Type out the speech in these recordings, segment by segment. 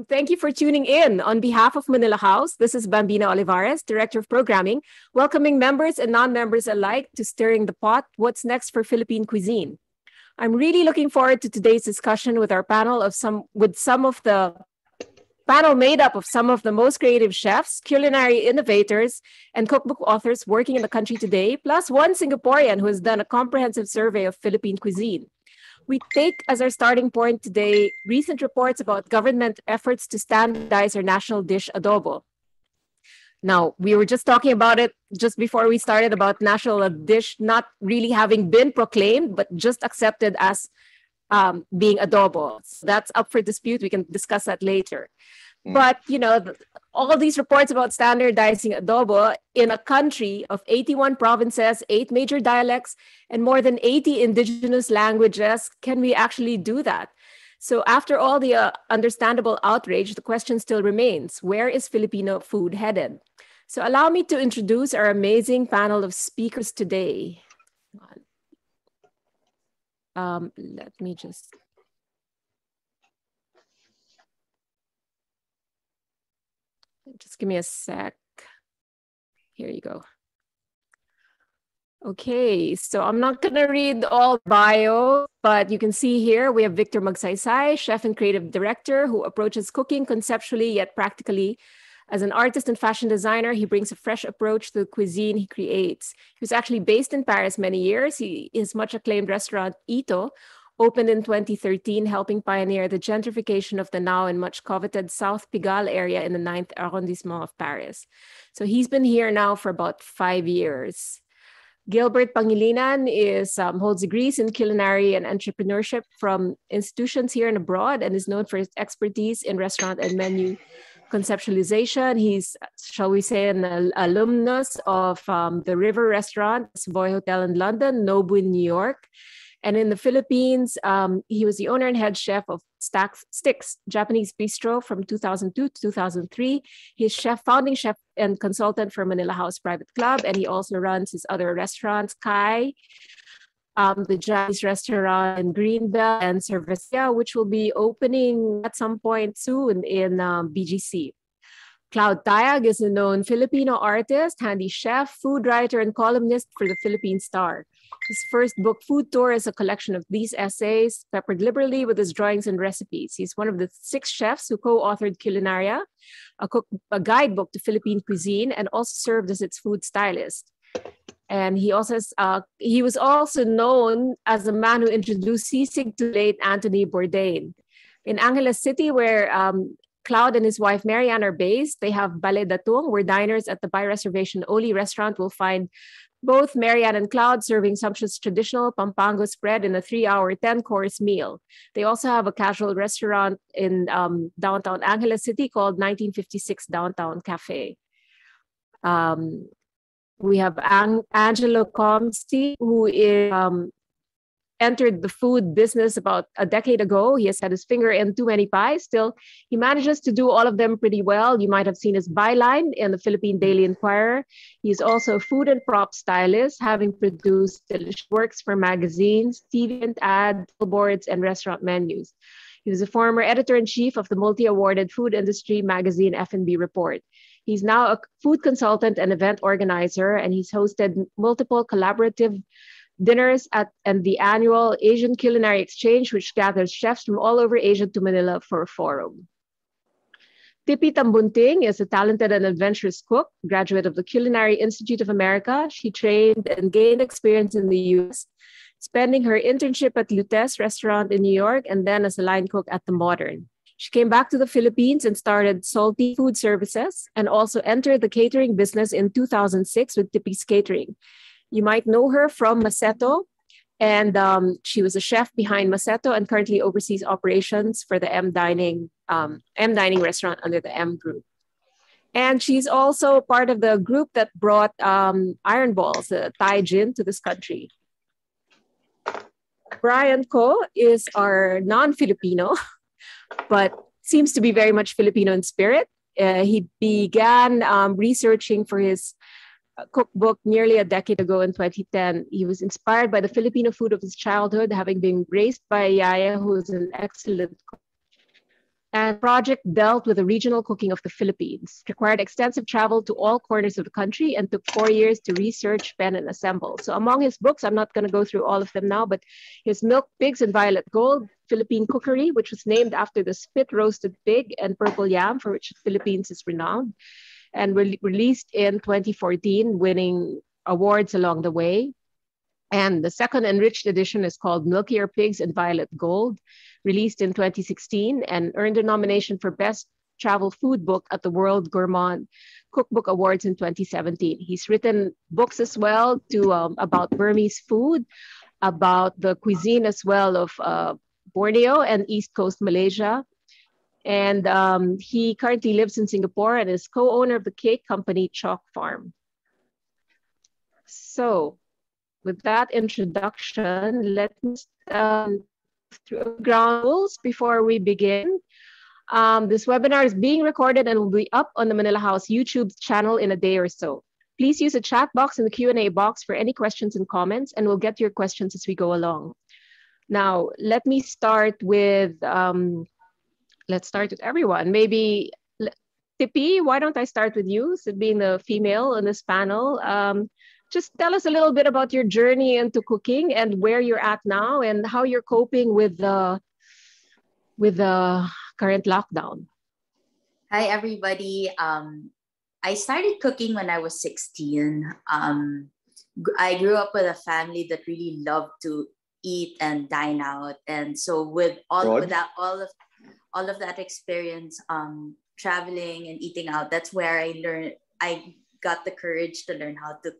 Thank you for tuning in. On behalf of Manila House, this is Bambina Olivares, Director of Programming, welcoming members and non-members alike to Stirring the Pot, What's Next for Philippine Cuisine. I'm really looking forward to today's discussion with our panel panel made up of some of the most creative chefs, culinary innovators, and cookbook authors working in the country today, plus one Singaporean who has done a comprehensive survey of Philippine cuisine. We take as our starting point today recent reports about government efforts to standardize our national dish adobo. Now, we were just talking about it just before we started about national dish not really having been proclaimed, but just accepted as being adobo. So that's up for dispute. We can discuss that later. But, all these reports about standardizing adobo in a country of 81 provinces, 8 major dialects, and more than 80 indigenous languages, can we actually do that? So after all the understandable outrage, the question still remains, where is Filipino food headed? So allow me to introduce our amazing panel of speakers today. Let me just... Just give me a sec. Here you go. Okay, so I'm not going to read all bio, but you can see here we have Victor Magsaysay, chef and creative director who approaches cooking conceptually yet practically. As an artist and fashion designer, he brings a fresh approach to the cuisine he creates. He was actually based in Paris many years. His much acclaimed restaurant, Ito, opened in 2013, helping pioneer the gentrification of the now and much coveted South Pigalle area in the 9th arrondissement of Paris. So he's been here now for about 5 years. Gilbert Pangilinan holds degrees in culinary and entrepreneurship from institutions here and abroad and is known for his expertise in restaurant and menu conceptualization. He's, shall we say, an alumnus of the River Restaurant, Savoy Hotel in London, Nobu in New York. And in the Philippines, he was the owner and head chef of Sticks Japanese Bistro from 2002 to 2003. He's founding chef and consultant for Manila House Private Club, and he also runs his other restaurants, Kai, the Japanese restaurant in Greenbelt, and Cerveceria, which will be opening at some point soon in BGC. Claude Tayag is a known Filipino artist, handy chef, food writer, and columnist for the Philippine Star. His first book, Food Tour, is a collection of these essays, peppered liberally with his drawings and recipes. He's one of the 6 chefs who co-authored Culinaria, a guidebook to Philippine cuisine, and also served as its food stylist. And he was also known as the man who introduced sisig to late Anthony Bourdain. In Angeles City, where Claude and his wife Marianne are based, they have Ballet Datung, where diners at the by reservation Oli restaurant will find both Marianne and Claude serving sumptuous traditional Pampango spread in a 3-hour 10-course meal. They also have a casual restaurant in downtown Angeles City called 1956 Downtown Cafe. We have Angelo Comsti, who entered the food business about a decade ago. He has had his finger in too many pies. Still, he manages to do all of them pretty well. You might have seen his byline in the Philippine Daily Inquirer. He's also a food and prop stylist, having produced works for magazines, TV and ad, billboards, and restaurant menus. He was a former editor-in-chief of the multi-awarded food industry magazine F&B Report. He's now a food consultant and event organizer, and he's hosted multiple collaborative dinners and the annual Asian Culinary Exchange, which gathers chefs from all over Asia to Manila for a forum. Tipi Tambunting is a talented and adventurous cook, graduate of the Culinary Institute of America. She trained and gained experience in the US, spending her internship at Lutes restaurant in New York and then as a line cook at The Modern. She came back to the Philippines and started Salty Food Services and also entered the catering business in 2006 with Tipi's Catering. You might know her from Maceto, and she was a chef behind Maceto and currently oversees operations for the M Dining restaurant under the M Group. And she's also part of the group that brought Iron Balls, the Thai gin, to this country. Bryan Koh is our non-Filipino, but seems to be very much Filipino in spirit. He began researching for his cookbook nearly a decade ago in 2010. He was inspired by the Filipino food of his childhood, having been raised by a yaya who is an excellent cook. And project dealt with the regional cooking of the Philippines, required extensive travel to all corners of the country, and took 4 years to research, pen, and assemble. So among his books, I'm not going to go through all of them now, but his Milk Pigs and Violet Gold, Philippine Cookery, which was named after the spit roasted pig, and Purple Yam, for which the Philippines is renowned, and released in 2014, winning awards along the way. And the second enriched edition is called Milkier Pigs and Violet Gold, released in 2016 and earned a nomination for Best Travel Food Book at the World Gourmand Cookbook Awards in 2017. He's written books as well about Burmese food, about the cuisine as well of Borneo and East Coast Malaysia. And he currently lives in Singapore and is co-owner of the cake company Chalk Farm. So, with that introduction, let me through ground rules before we begin. This webinar is being recorded and will be up on the Manila House YouTube channel in a day or so. Please use the chat box and the Q&A box for any questions and comments, and we'll get to your questions as we go along. Now, let me start with, let's start with everyone. Maybe, Tipi, why don't I start with you, so being the female on this panel. Just tell us a little bit about your journey into cooking and where you're at now and how you're coping with the current lockdown. Hi, everybody. I started cooking when I was 16. I grew up with a family that really loved to eat and dine out. And so with all of that experience, traveling and eating out, that's where I got the courage to learn how to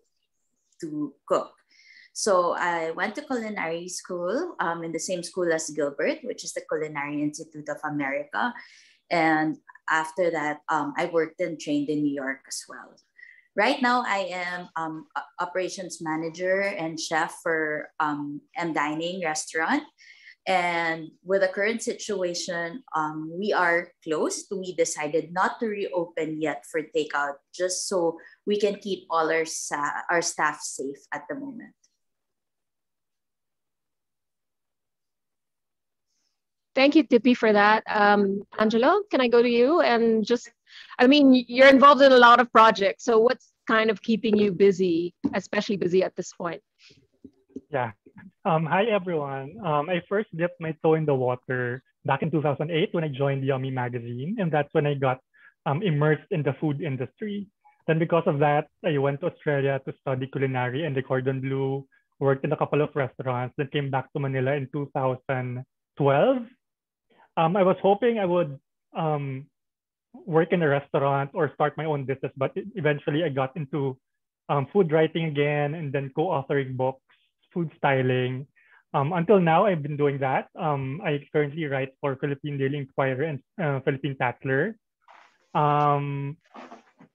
cook. So I went to culinary school in the same school as Gilbert, which is the Culinary Institute of America. And after that, I worked and trained in New York as well. Right now, I am operations manager and chef for M Dining restaurant. And with the current situation, we are closed. We decided not to reopen yet for takeout, just so we can keep all our staff safe at the moment. Thank you, Tippy, for that. Angelo, can I go to you? And just, I mean, you're involved in a lot of projects. So what's kind of keeping you busy, especially busy at this point? Yeah. Hi, everyone. I first dipped my toe in the water back in 2008 when I joined Yummy magazine. And that's when I got immersed in the food industry. Then because of that, I went to Australia to study culinary and the cordon bleu, worked in a couple of restaurants, then came back to Manila in 2012. I was hoping I would work in a restaurant or start my own business, but eventually I got into food writing again and then co-authoring books, food styling. Until now, I've been doing that. I currently write for Philippine Daily Inquirer and Philippine Tatler. And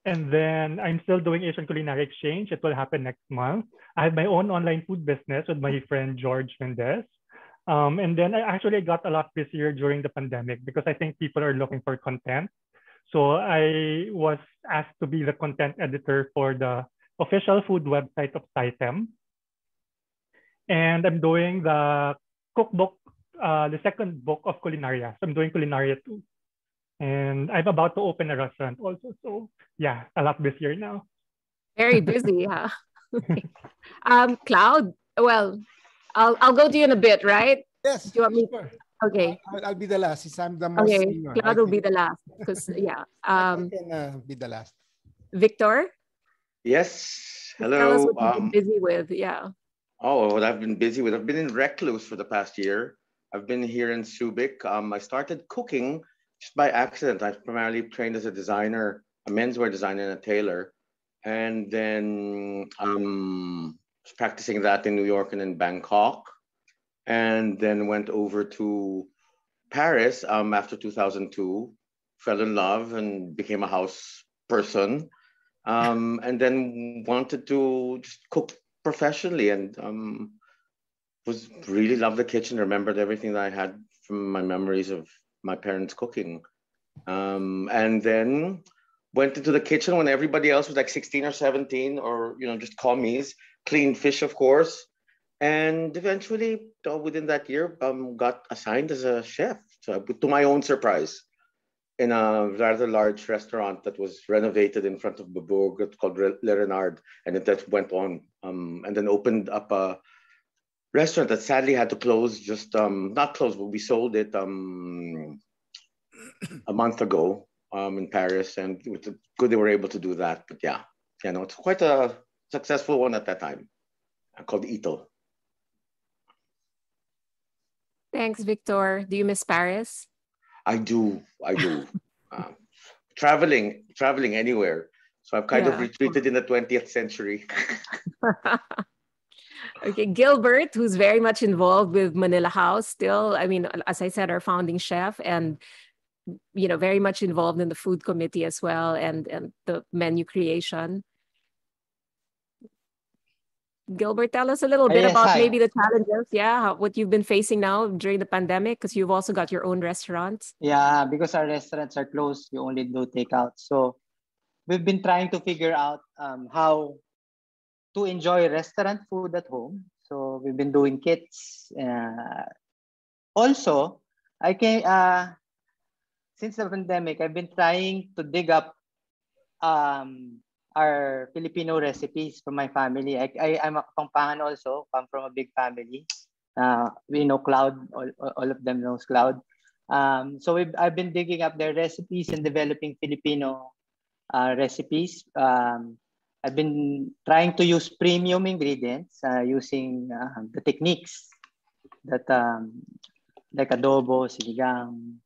then I'm still doing Asian Culinary Exchange. It will happen next month. I have my own online food business with my friend George Mendez. And then I got a lot busier during the pandemic because I think people are looking for content. So I was asked to be the content editor for the official food website of Saitem. And I'm doing the cookbook, the second book of Culinaria. So I'm doing Culinaria too. And I'm about to open a restaurant also. So yeah, a lot busier now. Very busy, huh? Okay. Claude, well, I'll go to you in a bit, right? Yes. Do you want me? Sure. Okay. I'll be the last since I'm the most Okay, senior. Claude will be the last because yeah. I can be the last. Victor? Yes. Hello. Tell us what you've been busy with. Yeah. Oh, what I've been busy with. I've been in Recluse for the past year. I've been here in Subic. I started cooking just by accident. I've primarily trained as a designer, a menswear designer and a tailor. And then was practicing that in New York and in Bangkok. And then went over to Paris after 2002, fell in love and became a house person. And then wanted to just cook professionally and was really loved the kitchen, remembered everything that I had from my memories of my parents cooking. And then went into the kitchen when everybody else was like 16 or 17 or, you know, just commies, cleaned fish, of course. And eventually, within that year, got assigned as a chef, so to my own surprise. in a rather large restaurant that was renovated in front of Babog. It's called Le Renard, and it that went on, and then opened up a restaurant that sadly had to close. Just not close, but we sold it a month ago in Paris, and it was good they were able to do that. But yeah, no, it's quite a successful one at that time, called Ito. Thanks, Victor. Do you miss Paris? I do. Traveling anywhere. So I've kind of retreated in the 20th century. Okay, Gilbert, who's very much involved with Manila House still. I mean, as I said, our founding chef, and very much involved in the food committee as well, and the menu creation. Gilbert, tell us a little bit about maybe the challenges, what you've been facing now during the pandemic, because you've also got your own restaurants. Yeah, because our restaurants are closed, we only do takeout. So we've been trying to figure out how to enjoy restaurant food at home. So we've been doing kits. Also, since the pandemic, I've been trying to dig up our Filipino recipes from my family. I'm a Kapampangan also, come from a big family. We know Claude, all of them knows Claude. So I've been digging up their recipes and developing Filipino recipes. I've been trying to use premium ingredients using the techniques that like adobo, sinigang.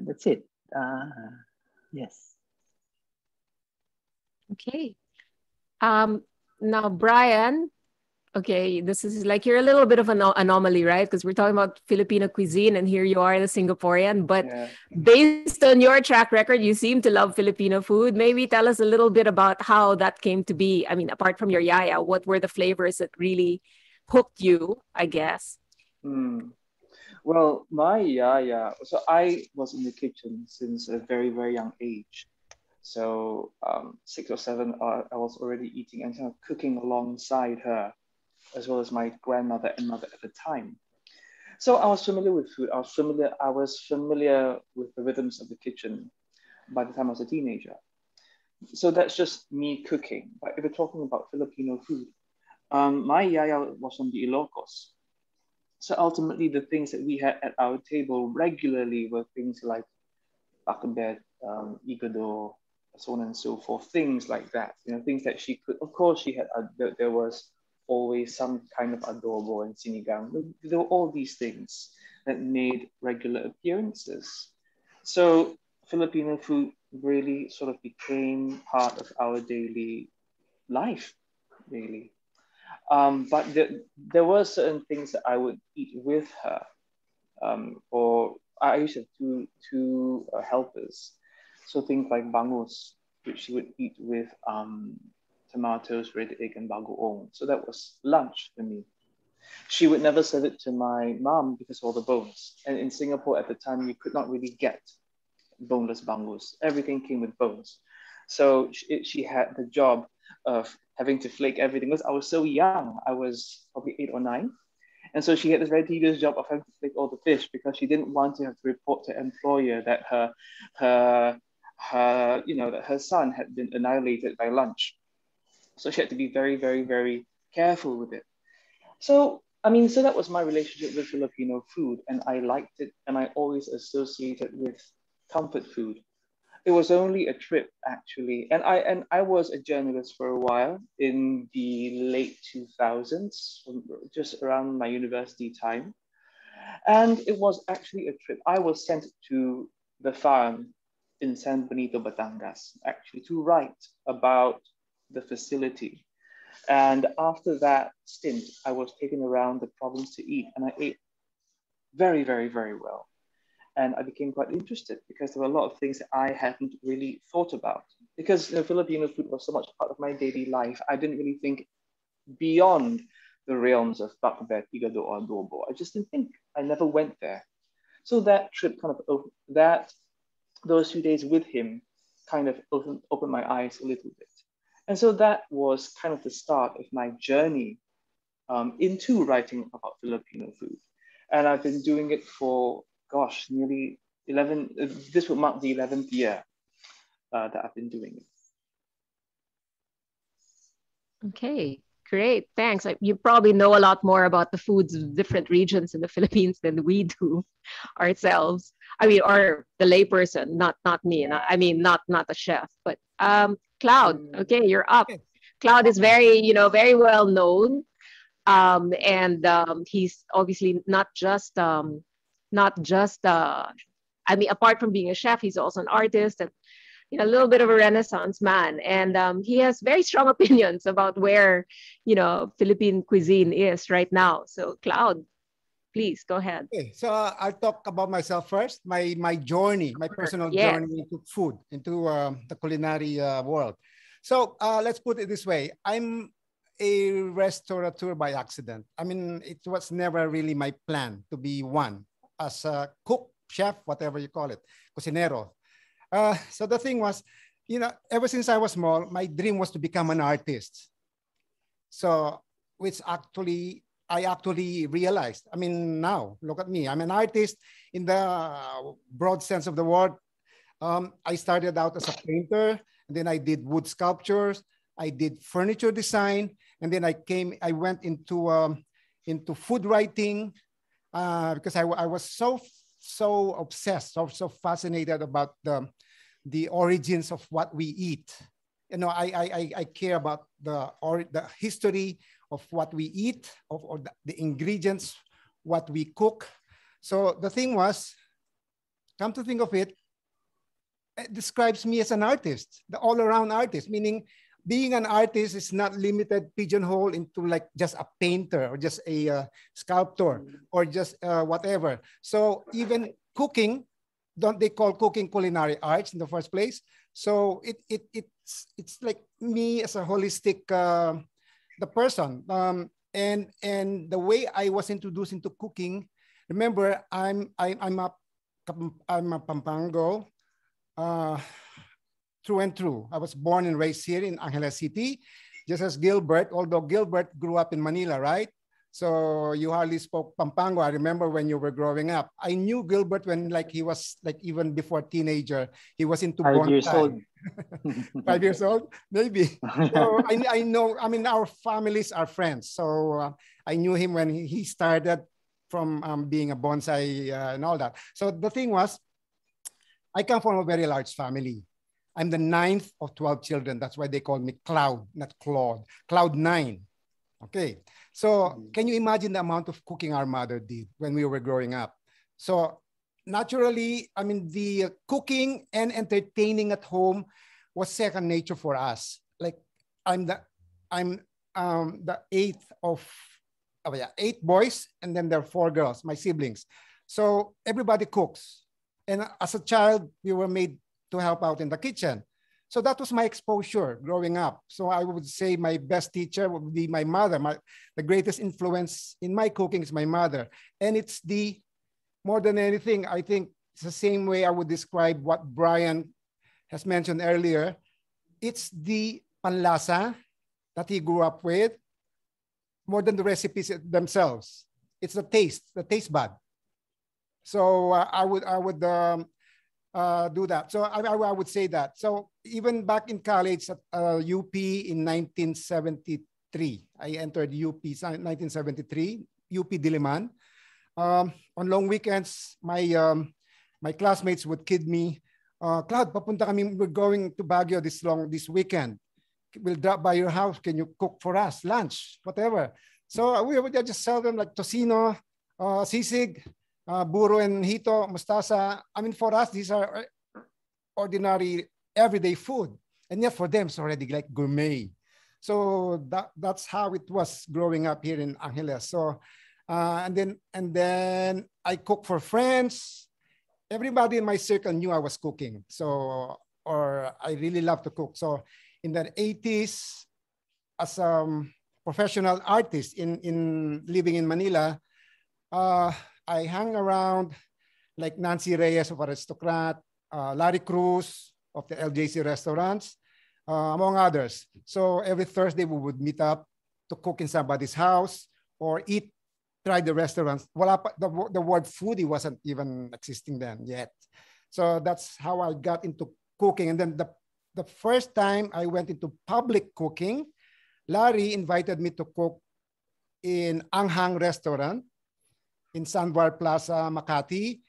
That's it. Yes. Okay. Now, Bryan, okay, this is like you're a little bit of an anomaly, right? Because we're talking about Filipino cuisine, and here you are, the Singaporean. But based on your track record, you seem to love Filipino food. Maybe tell us a little bit about how that came to be. I mean, apart from your yaya, what were the flavors that really hooked you, I guess? Well, my yaya, so I was in the kitchen since a very, very young age. So 6 or 7, I was already eating and kind of cooking alongside her, as well as my grandmother and mother at the time. So I was familiar with food. I was familiar with the rhythms of the kitchen by the time I was a teenager. So that's just me cooking. But if we're talking about Filipino food, my yaya was from the Ilocos. So ultimately, the things that we had at our table regularly were things like bakabet, igado, so on and so forth, things like that. Things that she could. Of course, she had. There was always some kind of adobo and sinigang. There were all these things that made regular appearances. So Filipino food really sort of became part of our daily life, really. But there were certain things that I would eat with her, or I used to have two helpers. So things like bangus, which she would eat with tomatoes, red egg, and bagoong. So that was lunch for me. She would never serve it to my mom because of all the bones. And in Singapore at the time, you could not really get boneless bangus. Everything came with bones. So she had the job of having to flake everything. Because I was so young, I was probably 8 or 9. And so she had this very tedious job of having to flake all the fish because she didn't want to have to report to employer that that her son had been annihilated by lunch. So she had to be very, very, very careful with it. So that was my relationship with Filipino food, and I liked it, and I always associated with comfort food. It was only a trip, actually, and I was a journalist for a while in the late 2000s, just around my university time, and it was actually a trip. I was sent to the farm in San Benito, Batangas, actually, to write about the facility. And after that stint, I was taken around the province to eat, and I ate very, very, very well. And I became quite interested because there were a lot of things that I hadn't really thought about. Because Filipino food was so much part of my daily life, I didn't really think beyond the realms of bakbet, igado, or adobo. I just didn't think. I never went there. So that trip those few days with him kind of opened my eyes a little bit. And so that was kind of the start of my journey into writing about Filipino food. And I've been doing it for, nearly this will mark the 11th year that I've been doing it. Okay, great. Thanks. You probably know a lot more about the foods of different regions in the Philippines than we do ourselves. I mean, or the layperson, not me. I mean, not a chef, but Cloud. Okay, you're up. Cloud is very well known, and he's obviously not just. I mean, apart from being a chef, he's also an artist and a little bit of a Renaissance man, and he has very strong opinions about where Philippine cuisine is right now. So, Cloud, please go ahead. Okay, so I'll talk about myself first. My journey, my personal journey into food, into the culinary world. So let's put it this way: I'm a restaurateur by accident. I mean, it was never really my plan to be one as a cook, chef, whatever you call it, cocinero. So the thing was, ever since I was small, my dream was to become an artist. So, which I actually realized. I mean, now, look at me. I'm an artist in the broad sense of the word. I started out as a painter, and then I did wood sculptures. I did furniture design, and then I went into food writing because I was so obsessed, so fascinated about the origins of what we eat. I care about the history of what we eat, or the ingredients, what we cook. So the thing was, come to think of it, it describes me as an artist, the all-around artist, meaning being an artist is not limited, pigeonhole into like just a painter or just a sculptor or just whatever. So even cooking, don't they call cooking culinary arts in the first place? So it's like me as a holistic the person, and the way I was introduced into cooking. Remember, I'm a Pampango. True and true. I was born and raised here in Angeles City, just as Gilbert, although Gilbert grew up in Manila, right? So you hardly spoke Pampango. I remember when you were growing up. I knew Gilbert when he was even before teenager. He was into 5 years old. 5 years old, maybe. So I know, I mean, our families are friends. So I knew him when he started from being a bonsai and all that. So the thing was, I come from a very large family. I'm the 9th of 12 children. That's why they call me Cloud, not Claude. Cloud 9. Okay. So can you imagine the amount of cooking our mother did when we were growing up? So naturally, I mean, the cooking and entertaining at home was second nature for us. Like I'm the 8th of 8 boys, and then there are 4 girls, my siblings. So everybody cooks. And as a child, we were made to help out in the kitchen. So that was my exposure growing up. So I would say my best teacher would be my mother. The greatest influence in my cooking is my mother. And it's more than anything, I think it's the same way I would describe what Bryan has mentioned earlier. It's the panlasa that he grew up with more than the recipes themselves. It's the taste bud. So I would do that. So I would say that. So even back in college at UP in 1973, I entered UP 1973, UP Diliman. On long weekends, my classmates would kid me, Cloud, papunta kami, we're going to Baguio this weekend. We'll drop by your house. Can you cook for us? Lunch, whatever. So we would just sell them like tocino, sisig, buro and hito, mustasa. I mean, for us, these are ordinary, everyday food. And yet for them, it's already like gourmet. So that's how it was growing up here in Angeles. So, and then I cook for friends. Everybody in my circle knew I was cooking. So, or I really love to cook. So in the 80s, as a professional artist in living in Manila, I hung around like Nancy Reyes of Aristocrat, Larry Cruz of the LJC restaurants, among others. So every Thursday we would meet up to cook in somebody's house or eat tried the restaurants. Wala pa, the word foodie wasn't even existing then yet. So that's how I got into cooking. And then the first time I went into public cooking, Larry invited me to cook in Anghang restaurant in Sandwar Plaza, Makati.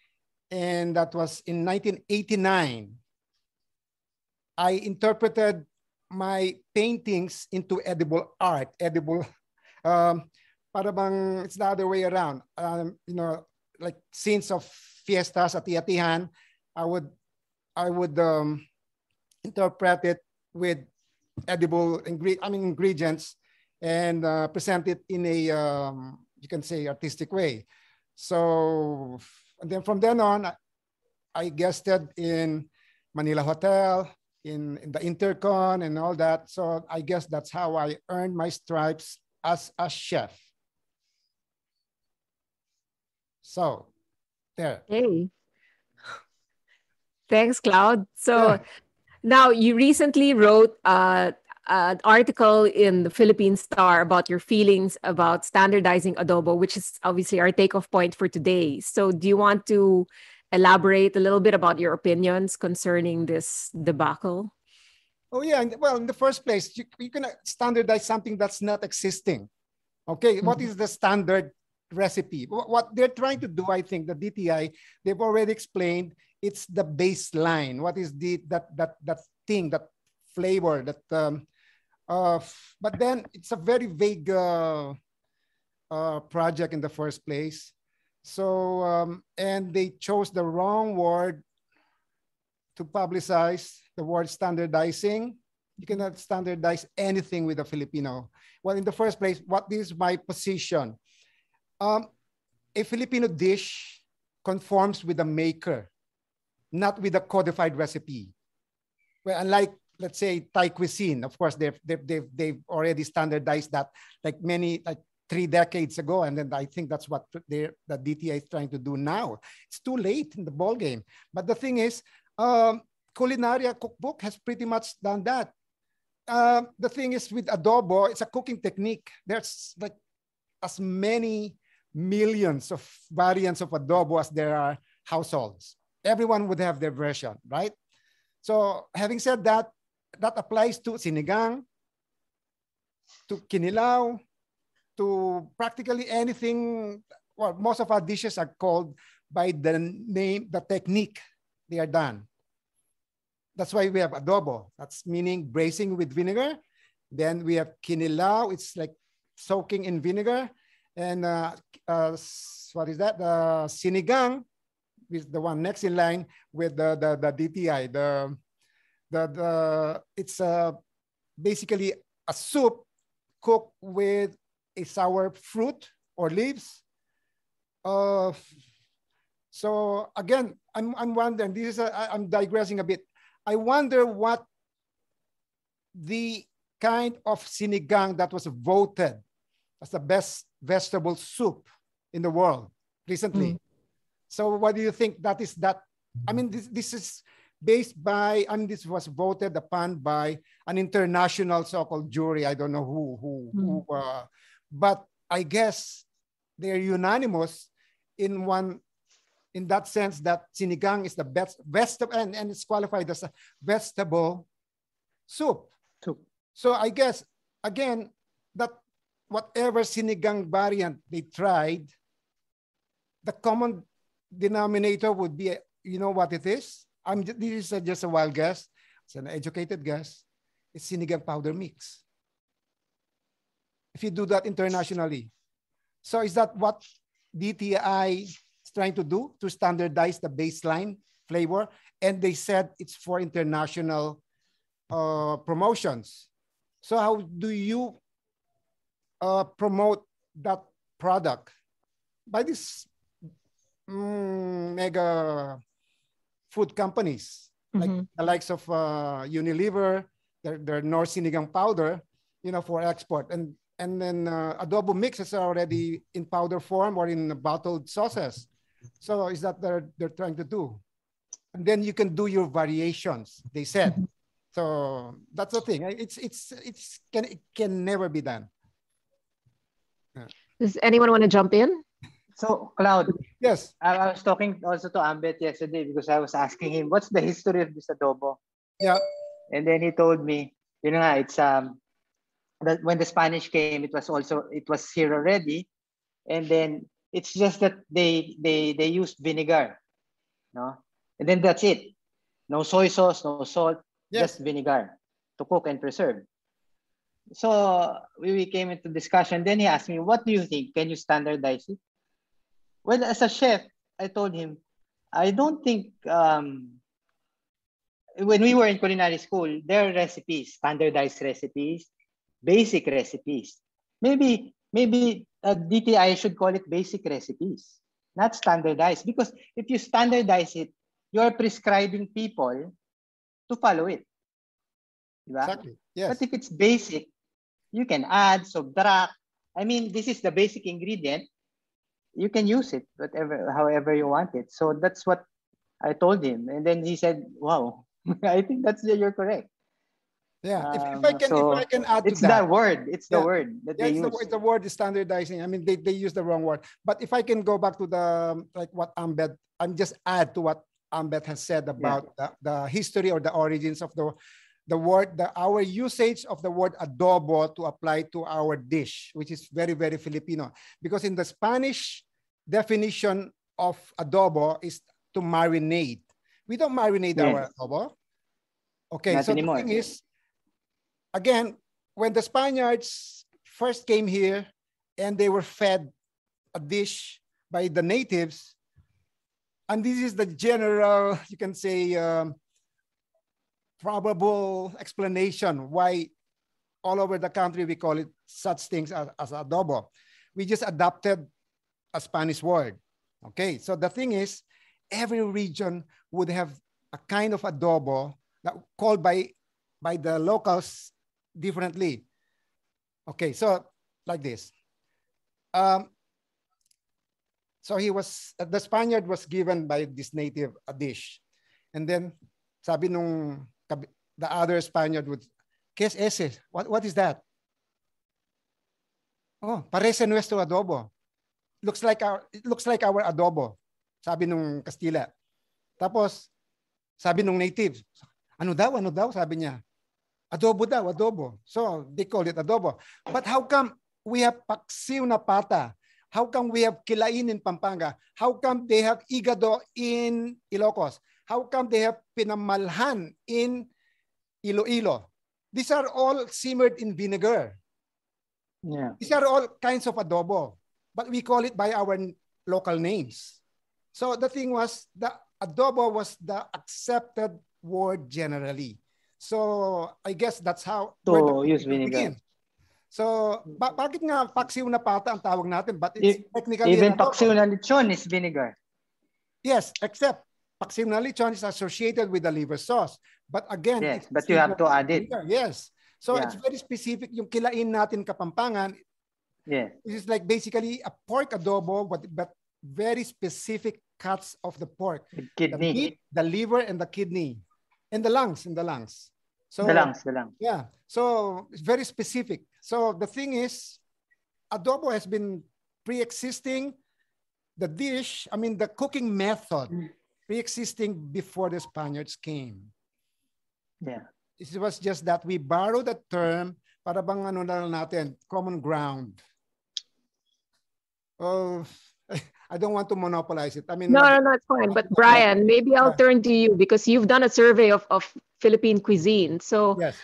And that was in 1989. I interpreted my paintings into edible art, edible, para bang it's the other way around. You know, like scenes of fiestas at Iatihan, I would interpret it with edible ingredients and present it in a you can say artistic way. So and then from then on, I guested in Manila Hotel, in the Intercon and all that. So I guess that's how I earned my stripes as a chef. So there. Hey. Thanks, Claude. So Yeah. now you recently wrote an article in the Philippine Star about your feelings about standardizing adobo, which is obviously our takeoff point for today. So do you want to elaborate a little bit about your opinions concerning this debacle? Oh yeah, well, in the first place, you can standardize something that's not existing. Okay, what is the standard recipe? What they're trying to do, I think, the DTI, they've already explained. It's the baseline. What is that thing, that flavor, that but then it's a very vague project in the first place. So and they chose the wrong word to publicize the word standardizing. You cannot standardize anything with a Filipino. Well, in the first place, what is my position? A Filipino dish conforms with the maker, not with a codified recipe. Well, unlike, let's say, Thai cuisine, of course, they've already standardized that like 3 decades ago. And then I think that's what the DTI is trying to do now. It's too late in the ball game. But the thing is, culinary cookbook has pretty much done that. The thing is with adobo, it's a cooking technique. There's like as many millions of variants of adobo as there are households. Everyone would have their version, right? So having said that, that applies to sinigang, to kinilaw, to practically anything. Well, most of our dishes are called by the name, the technique they are done. That's why we have adobo. That's meaning braising with vinegar. Then we have kinilaw. It's like soaking in vinegar. And what is that? The sinigang is the one next in line with the DTI. It's basically a soup cooked with a sour fruit or leaves. So again, I'm wondering. I'm digressing a bit. I wonder what the kind of sinigang that was voted as the best vegetable soup in the world recently. So what do you think that is that? I mean, this is based by, I mean, this was voted upon by an international so-called jury. I don't know who but I guess they're unanimous in that sense that sinigang is the best vegetable and it's qualified as a vegetable soup. So I guess, again, that whatever sinigang variant they tried, the common denominator would be, you know what it is? This is just a wild guess. It's an educated guess. It's sinigang powder mix. If you do that internationally. So is that what DTI is trying to do, to standardize the baseline flavor? And they said it's for international promotions. So how do you promote that product? By these mega food companies, like the likes of Unilever, their North Sinigang powder, you know, for export. And then adobo mixes are already in powder form or in bottled sauces. So is that they're trying to do? And then you can do your variations, they said. So that's the thing. It can never be done. Does anyone want to jump in? So, Cloud, Yes. I was talking also to Ambet yesterday because I was asking him, what's the history of this adobo? Yeah. And then he told me, you know, it's that when the Spanish came, it was here already, and then it's just that they used vinegar, no, and then that's it. No soy sauce, no salt, Yes. just vinegar to cook and preserve. So we came into discussion. Then he asked me, "What do you think? Can you standardize it?" Well, as a chef, I told him, I don't think. When we were in culinary school, there are recipes, standardized recipes, basic recipes. Maybe DTI should call it basic recipes, not standardized. Because if you standardize it, you're prescribing people to follow it. Diba? Exactly. Yes. But if it's basic, you can add, subtract. I mean, this is the basic ingredient. You can use it however you want it. So that's what I told him. And then he said, wow, I think you're correct. Yeah. If I can add to it's that. The word. It's the word that they use. It's the word is standardizing. I mean, they use the wrong word. But if I can go back to what Ambet, I'm just add to what Ambet has said about the history or the origins of the word, our usage of the word adobo to apply to our dish, which is very, very Filipino. Because in the Spanish definition of adobo is to marinate. We don't marinate our adobo. Okay, Not so anymore. the thing is, again, when the Spaniards first came here and they were fed a dish by the natives, and this is the general, you can say, probable explanation why all over the country we call it such things as adobo. We just adopted a Spanish word. Okay, so the thing is, every region would have a kind of adobo that called by the locals differently. Okay, so like this. So the Spaniard was given by this native a dish. And then sabi nung the other Spaniard would, ¿qué es ese? What is that? Oh, parece nuestro adobo. It looks like our adobo. Sabi nung Kastila. Tapos, sabi nung native, ano daw, sabi niya. Adobo daw, adobo. So, they call it adobo. But how come we have paksiw na pata? How come we have kilain in Pampanga? How come they have igado in Ilocos? How come they have pinamalhan in Iloilo? These are all simmered in vinegar. Yeah. These are all kinds of adobo, but we call it by our local names. So the thing was, the adobo was the accepted word generally. So I guess that's how to use vinegar. So bakit nga paksiw na pata ang tawag natin? But it's technically even paksiw na lechon is vinegar. Yes, except paksiw na lechon is associated with the liver sauce. But again, yes, but you have to add it. Yes. So it's very specific. Yung kilain natin Kapampangan, yes, this is like basically a pork adobo, but very specific cuts of the pork. The kidney. The meat, the liver, and the kidney. And the lungs, So the lungs. Yeah. So it's very specific. So the thing is, adobo has been pre-existing the dish, I mean the cooking method, pre-existing before the Spaniards came. Yeah. It was just that we borrowed the term para bang ano na natin, common ground. Oh, I don't want to monopolize it. I mean, no, it's fine. But Bryan, maybe I'll turn to you because you've done a survey of Philippine cuisine. So yes.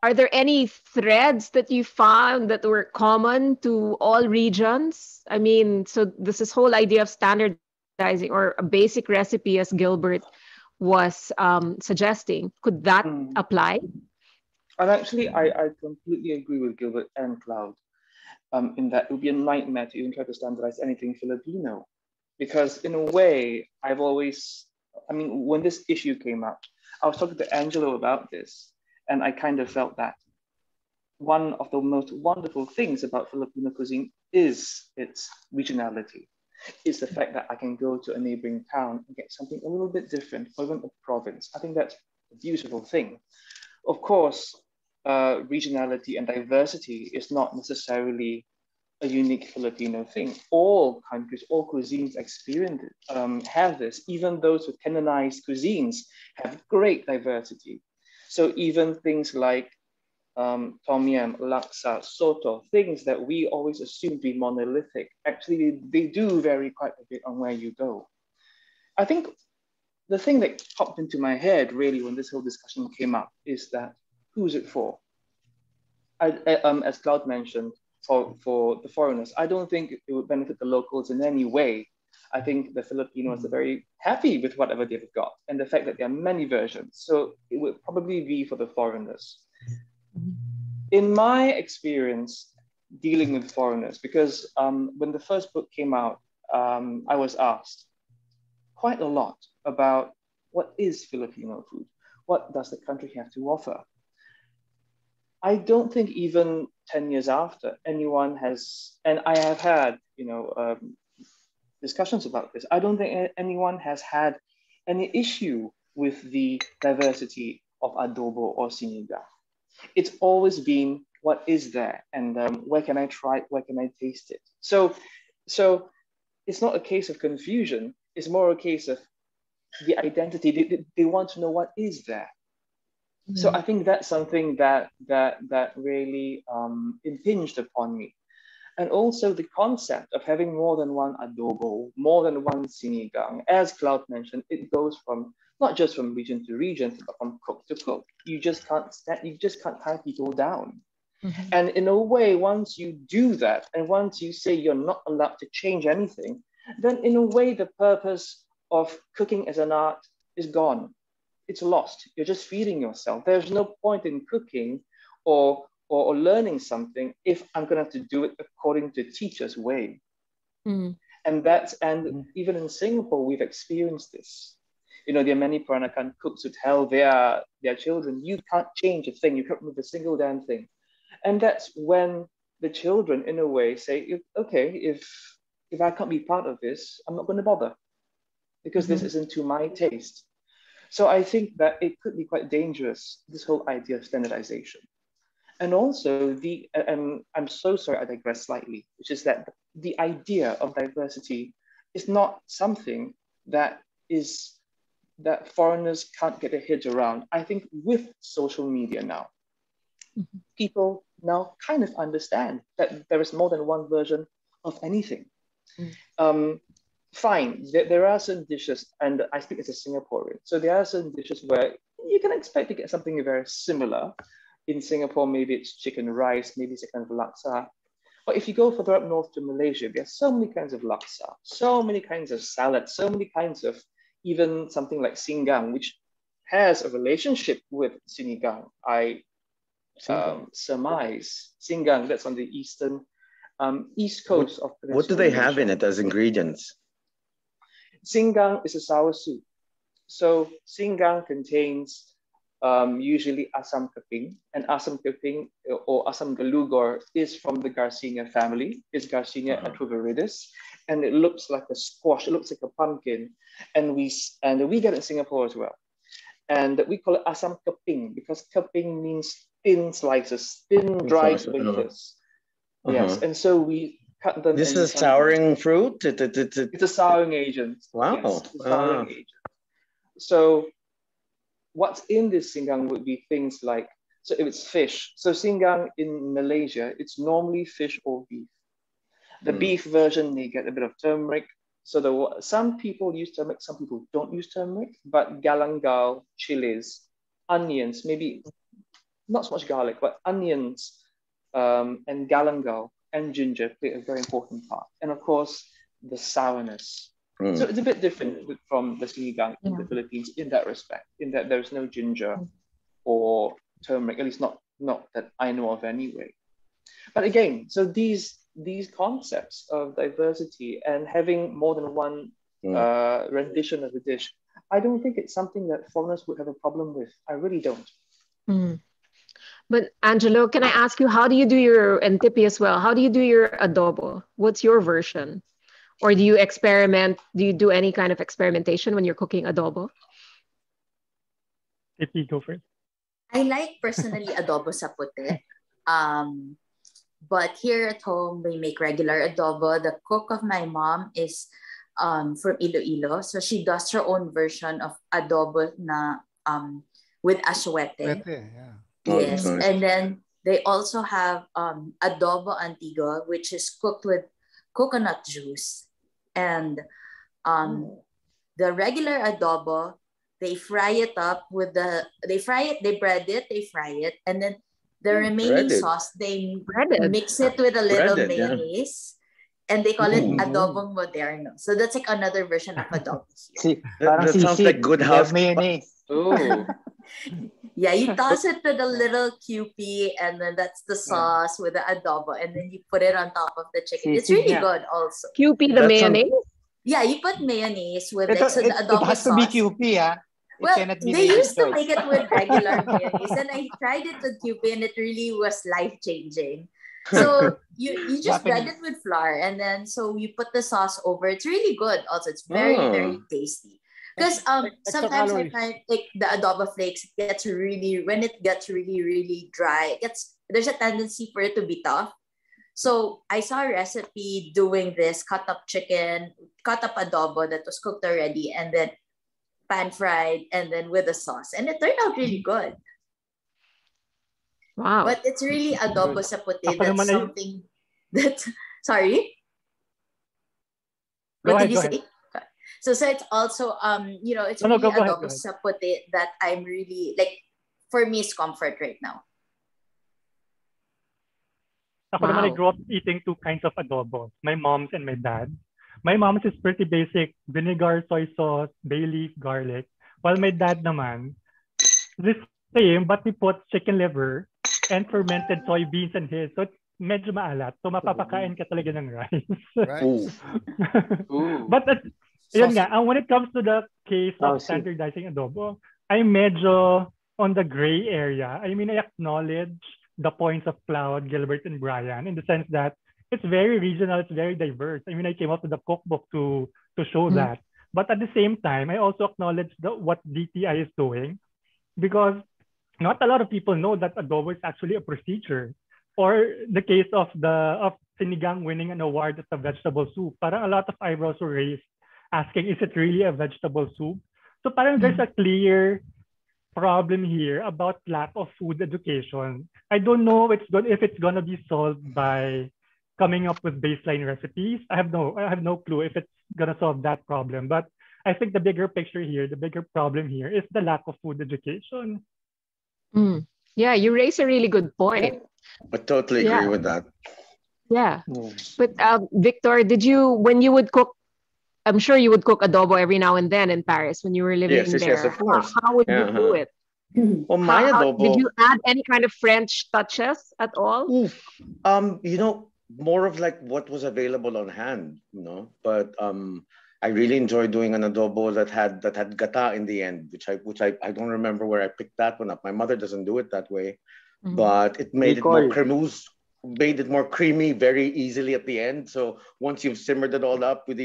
Are there any threads that you found that were common to all regions? I mean, so this whole idea of standardizing or a basic recipe, as Gilbert was suggesting, could that apply? And actually, I completely agree with Gilbert and Claude in that it would be a nightmare to even try to standardize anything Filipino. Because in a way, when this issue came up, I was talking to Angelo about this, and I kind of felt that one of the most wonderful things about Filipino cuisine is its regionality. It's the fact that I can go to a neighboring town and get something a little bit different, or even a province. I think that's a beautiful thing. Of course, regionality and diversity is not necessarily a unique Filipino thing. All countries, all cuisines experience have this. Even those with canonized cuisines have great diversity. So even things like tom yum, laksa, soto, things that we always assume to be monolithic, actually they do vary quite a bit on where you go. I think the thing that popped into my head really when this whole discussion came up is that who's it for? As Claude mentioned, for the foreigners, I don't think it would benefit the locals in any way. I think the Filipinos are very happy with whatever they've got and the fact that there are many versions. So it would probably be for the foreigners. In my experience dealing with foreigners, because when the first book came out, I was asked quite a lot about what is Filipino food? What does the country have to offer? I don't think even 10 years after anyone has, and I have had, discussions about this. I don't think anyone has had any issue with the diversity of adobo or sinigang. It's always been what is there and where can I try it, where can I taste it? So it's not a case of confusion. It's more a case of the identity. They want to know what is there. So I think that's something that really impinged upon me. And also the concept of having more than one adobo, more than one sinigang. As Claude mentioned, it goes from not just from region to region, but from cook to cook. You just can't tie people down. And in a way, once you do that, and once you say you're not allowed to change anything, then in a way, the purpose of cooking as an art is gone. It's lost. You're just feeding yourself. There's no point in cooking or learning something if I'm going to have to do it according to teacher's way. And even in Singapore, we've experienced this. There are many Peranakan cooks who tell their children, you can't change a thing. You can't move a single damn thing. And that's when the children, in a way, say, okay, if I can't be part of this, I'm not going to bother because this isn't to my taste. So I think that it could be quite dangerous, this whole idea of standardization. And also, I'm so sorry I digress slightly, which is that the idea of diversity is not something that foreigners can't get their heads around. I think with social media now, people now kind of understand that there is more than one version of anything. Fine, there are some dishes, and I speak as a Singaporean, so there are some dishes where you can expect to get something very similar. In Singapore, maybe it's chicken rice, maybe it's a kind of laksa. But if you go further up north to Malaysia, there are so many kinds of laksa, so many kinds of salad, so many kinds of even something like sinigang, which has a relationship with sinigang. I surmise sinigang, that's on the east coast of Peninsula What do they have Malaysia. in it as ingredients? Sinigang is a sour soup. So sinigang contains usually asam kaping, and asam kaping or asam galugor is from the Garcinia family. It's Garcinia atroviridis, and it looks like a squash. It looks like a pumpkin, and we get it in Singapore as well. And we call it asam kaping because kaping means thin slices, thin dried wafers. Yes, and so we cut them. This is a souring fruit? It's a souring agent. Wow. Yes, it's a souring agent. So what's in this sinigang would be things like, so if it's fish, so sinigang in Malaysia, it's normally fish or beef. The beef version, they get a bit of turmeric. So some people use turmeric, some people don't use turmeric, but galangal, chilies, onions, maybe not so much garlic, but onions and galangal and ginger play a very important part. And of course, the sourness. So it's a bit different from the sinigang in the Philippines in that respect, in that there's no ginger or turmeric, at least not that I know of anyway. But again, so these concepts of diversity and having more than one rendition of the dish, I don't think it's something that foreigners would have a problem with. I really don't. But Angelo, can I ask you, how do you do your, and Tippy as well, how do you do your adobo? What's your version? Or do you experiment? Do you do any kind of experimentation when you're cooking adobo? Tippy, go first. I like personally adobo sa puti. But here at home, we make regular adobo. The cook of my mom is from Iloilo. So she does her own version of adobo na with aswete. Yeah. Oh, Yes. that's nice. And then they also have adobo antigua, which is cooked with coconut juice. And the regular adobo, they fry it up with they bread it, they fry it, and then the remaining Breaded. sauce, they Breaded. mix it with a little Breaded, yeah. mayonnaise, and they call it Ooh. adobong moderno. So that's like another version of adobo here. Parang That sounds sisig. like good You have house. mayonnaise. Oh, Yeah, you toss it to the little QP, and then that's the sauce with the adobo, and then you put it on top of the chicken. It's Sisig really nga. good also. QP the That sounds- mayonnaise? Yeah, you put mayonnaise with It, like so the it adobo has to be sauce. QP, ah. It Well, cannot be they lady's used to choice. make it with regular mayonnaise, and I tried it with QP, and it really was life changing. So you just bread Japanese. it with flour, and then so you put the sauce over. It's really good. Also, it's very tasty. Because Extra sometimes I calories. find like the adobo flakes gets really when it gets really dry, there's a tendency for it to be tough. So I saw a recipe doing this cut up adobo that was cooked already, and then pan fried, and then with a sauce, and it turned out really good. Wow. But it's really adobo sa puti. Ako That's naman ay- something that sorry. Go What ahead, did you go say? So it's also it's No, really go ahead, adobo go ahead. sa puti that I'm really like, for me, it's comfort right now. Ako naman, I Wow. grew up eating two kinds of adobo, my mom's and my dad's. My mom's is pretty basic, vinegar, soy sauce, bay leaf, garlic. While my dad naman, the same, but we put chicken liver and fermented soybeans in his. So it's medyo maalat. So mapapakain ka talaga ng rice. Right. Ooh. ooh. But yun nga, when it comes to the case Oh, of see. standardizing adobo, I'm medyo on the gray area. I mean, I acknowledge the points of Claude, Gilbert, and Bryan in the sense that it's very regional, it's very diverse. I mean, I came up with a cookbook to show that. But at the same time, I also acknowledge what DTI is doing, because not a lot of people know that adobo is actually a procedure. Or the case of sinigang winning an award as a vegetable soup. Parang a lot of eyebrows were raised asking, is it really a vegetable soup? So parang there's a clear problem here about lack of food education. I don't know if it's gonna be solved by coming up with baseline recipes. I have no clue if it's gonna solve that problem. But I think the bigger picture here, the bigger problem here is the lack of food education. Yeah, you raise a really good point. I totally agree with that. Yeah. But Victor, when you would cook, I'm sure you would cook adobo every now and then in Paris when you were living Yes, there. of course. How would you do it? Well, my adobo. Did you add any kind of French touches at all? Oof. More of like what was available on hand, But I really enjoyed doing an adobo that had gata in the end, which I don't remember where I picked that one up. My mother doesn't do it that way, but it made it more cremouse, made it more creamy very easily at the end. So once you've simmered it all up with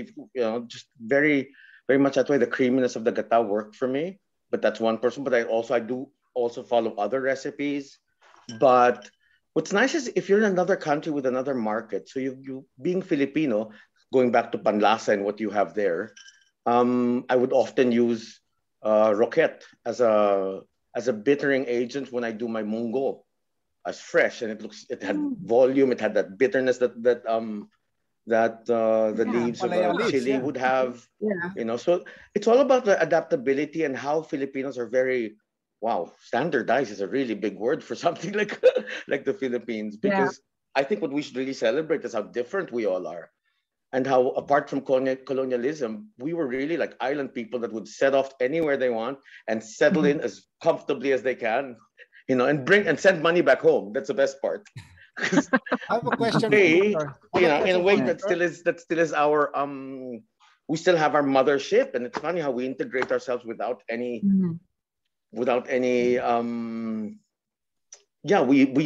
just very, very much that way, the creaminess of the gata worked for me. But that's one person. But I do also follow other recipes. But what's nice is if you're in another country with another market, so you being Filipino, going back to panlasa and what you have there, I would often use roquette as a bittering agent when I do my mungo as fresh, and it had volume, it had that bitterness that the leaves of chili would have. So it's all about the adaptability and how Filipinos are very standardize is a really big word for something like the Philippines, because I think what we should really celebrate is how different we all are, and how apart from colonialism, we were really like island people that would set off anywhere they want and settle in as comfortably as they can, and send money back home. That's the best part. I have a question. In a way that still is our we still have our mothership, and it's funny how we integrate ourselves without any we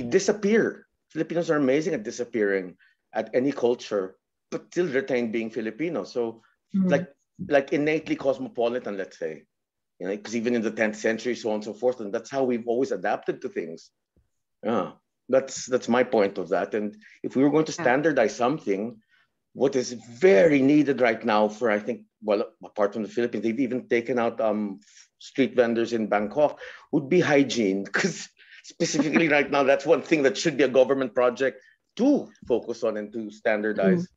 disappear. Filipinos are amazing at disappearing at any culture, but still retain being Filipino. So like innately cosmopolitan, let's say, because even in the 10th century, so on and so forth, and that's how we've always adapted to things. Yeah. That's my point of that. And if we were going to standardize something, what is very needed right now for, I think, well, apart from the Philippines, they've even taken out street vendors in Bangkok, would be hygiene. Because specifically right now, that's one thing that should be a government project to focus on and to standardize,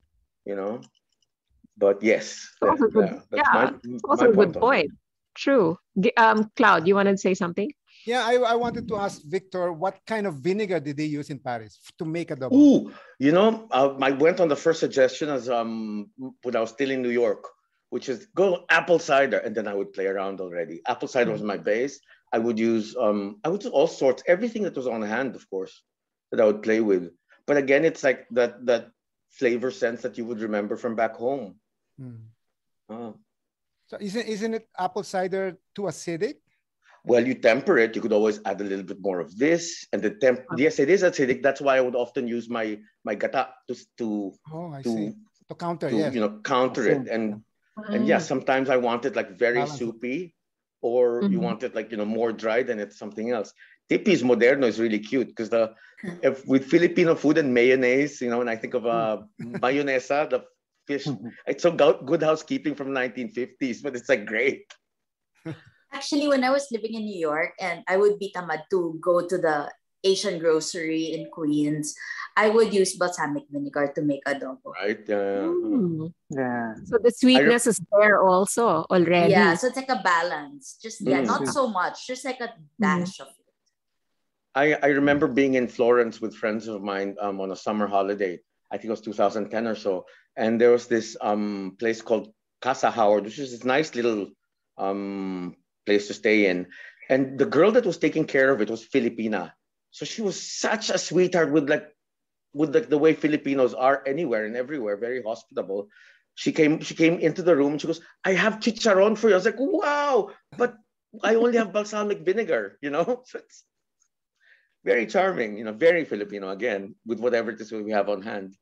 you know. But yes, that's also my a good point. point. True. Claude, you want to say something? Yeah, I wanted to ask Victor, what kind of vinegar did they use in Paris to make adobo? Ooh, you know, I went on the first suggestion as when I was still in New York, which is go apple cider, and then I would play around already. Apple cider was my base. I would use all sorts, everything that was on hand, of course, that I would play with. But again, it's like that flavor sense that you would remember from back home. So isn't it apple cider too acidic? Well, you temper it. You could always add a little bit more of this, and yes, it is acidic. That's why I would often use my gata to counter, counter it. And yeah, sometimes I want it like very soupy, or you want it like more dry, then it's something else. Tipis Moderno is really cute because with Filipino food and mayonnaise, when I think of mayonesa, the fish, it's so good housekeeping from 1950s, but it's like great. Actually, when I was living in New York and I would be tamad to go to the Asian grocery in Queens, I would use balsamic vinegar to make adobo. Right? Yeah. So the sweetness is there also already. Yeah, so it's like a balance. Just not so much, just like a dash of it. I remember being in Florence with friends of mine on a summer holiday. I think it was 2010 or so. And there was this place called Casa Howard, which is this nice little place to stay in. And the girl that was taking care of it was Filipina. So she was such a sweetheart with the way Filipinos are anywhere and everywhere, very hospitable. She came into the room and she goes, I have chicharon for you. I was like, wow, but I only have balsamic vinegar, So it's very charming, very Filipino again, with whatever it is we have on hand.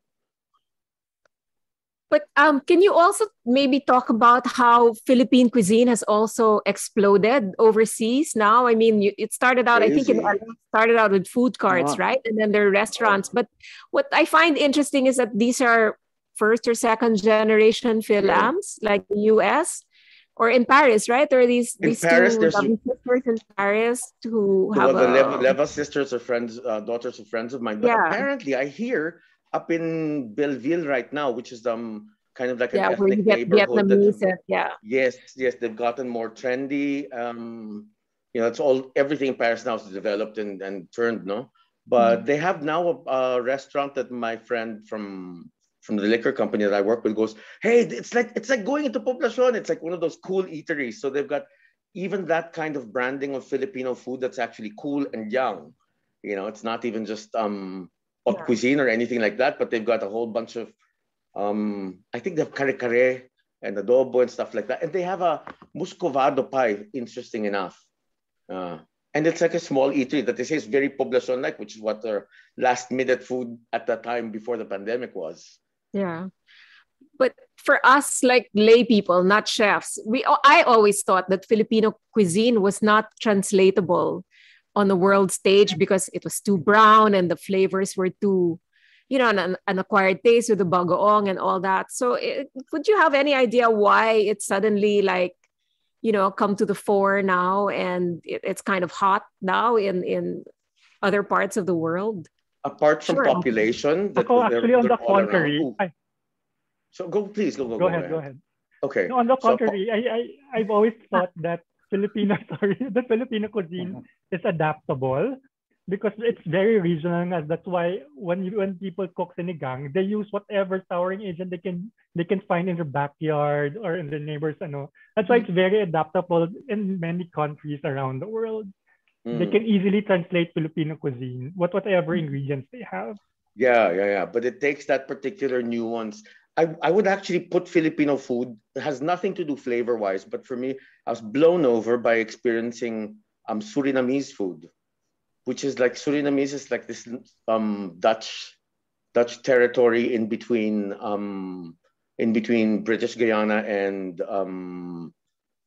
But can you also maybe talk about how Philippine cuisine has also exploded overseas now? I mean, it started out, I think it started out with food carts, right? And then there are restaurants. But what I find interesting is that these are first or second generation Philams, like the US or in Paris, right? There are these Paris, two sisters in Paris who have the Leva sisters are friends, daughters of friends of mine. But apparently I hear up in Belleville right now, which is kind of like an ethnic neighborhood. Yes, they've gotten more trendy. It's everything in Paris now is developed and turned, no? But they have now a restaurant that my friend from the liquor company that I work with goes, hey, it's like going into Poblacion. It's like one of those cool eateries. So they've got even that kind of branding of Filipino food that's actually cool and young. It's not even just haute cuisine or anything like that, but they've got a whole bunch of I think they have kare-kare and adobo and stuff like that. And they have a muscovado pie, interesting enough. And it's like a small eatery that they say is very Poblacion-like, which is what their last-minute food at that time before the pandemic was. Yeah. But for us, like lay people, not chefs, I always thought that Filipino cuisine was not translatable on the world stage because it was too brown and the flavors were too, an acquired taste with the bagoong and all that. So would you have any idea why it's suddenly come to the fore now and it's kind of hot now in other parts of the world? Apart from population, actually on the contrary. So please go ahead. Okay. No, on the contrary, I've always thought that the Filipino cuisine is adaptable because it's very regional. And that's why when people cook sinigang, they use whatever souring agent they can find in their backyard or in their neighbors. That's why it's very adaptable in many countries around the world. They can easily translate Filipino cuisine, whatever ingredients they have. Yeah. But it takes that particular nuance. I would actually put Filipino food, it has nothing to do flavor-wise, but for me, I was blown over by experiencing Surinamese food, which is like, Surinamese is like this Dutch territory in between British Guyana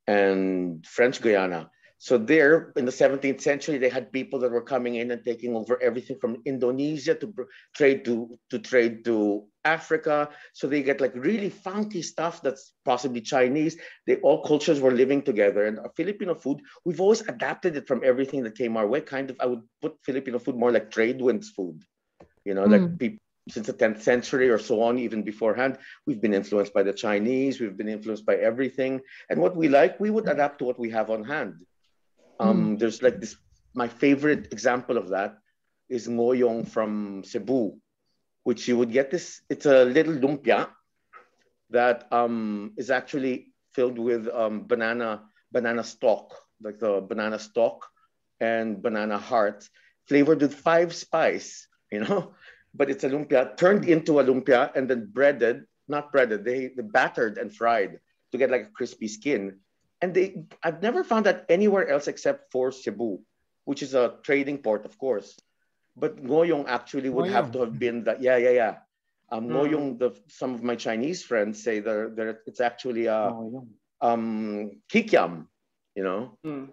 and French Guyana. So there in the 17th century, they had people that were coming in and taking over everything from Indonesia to trade to Africa. So they get like really funky stuff that's possibly Chinese. All cultures were living together. And our Filipino food, we've always adapted it from everything that came our way. Kind of, I would put Filipino food more like trade winds food. Like people since the 10th century or so on, even beforehand, we've been influenced by the Chinese. We've been influenced by everything. And what we like, we would adapt to what we have on hand. There's like this, my favorite example of that is ngoyong from Cebu, which you would get this, it's a little lumpia that is actually filled with banana stalk, like the banana stalk and banana heart, flavored with 5 spice, but it's a lumpia turned into a lumpia and then not breaded, they battered and fried to get like a crispy skin. And I've never found that anywhere else except for Cebu, which is a trading port, of course. But ngoyong actually would have to have been that. Yeah. Ngoyong, some of my Chinese friends say that it's actually kikiam,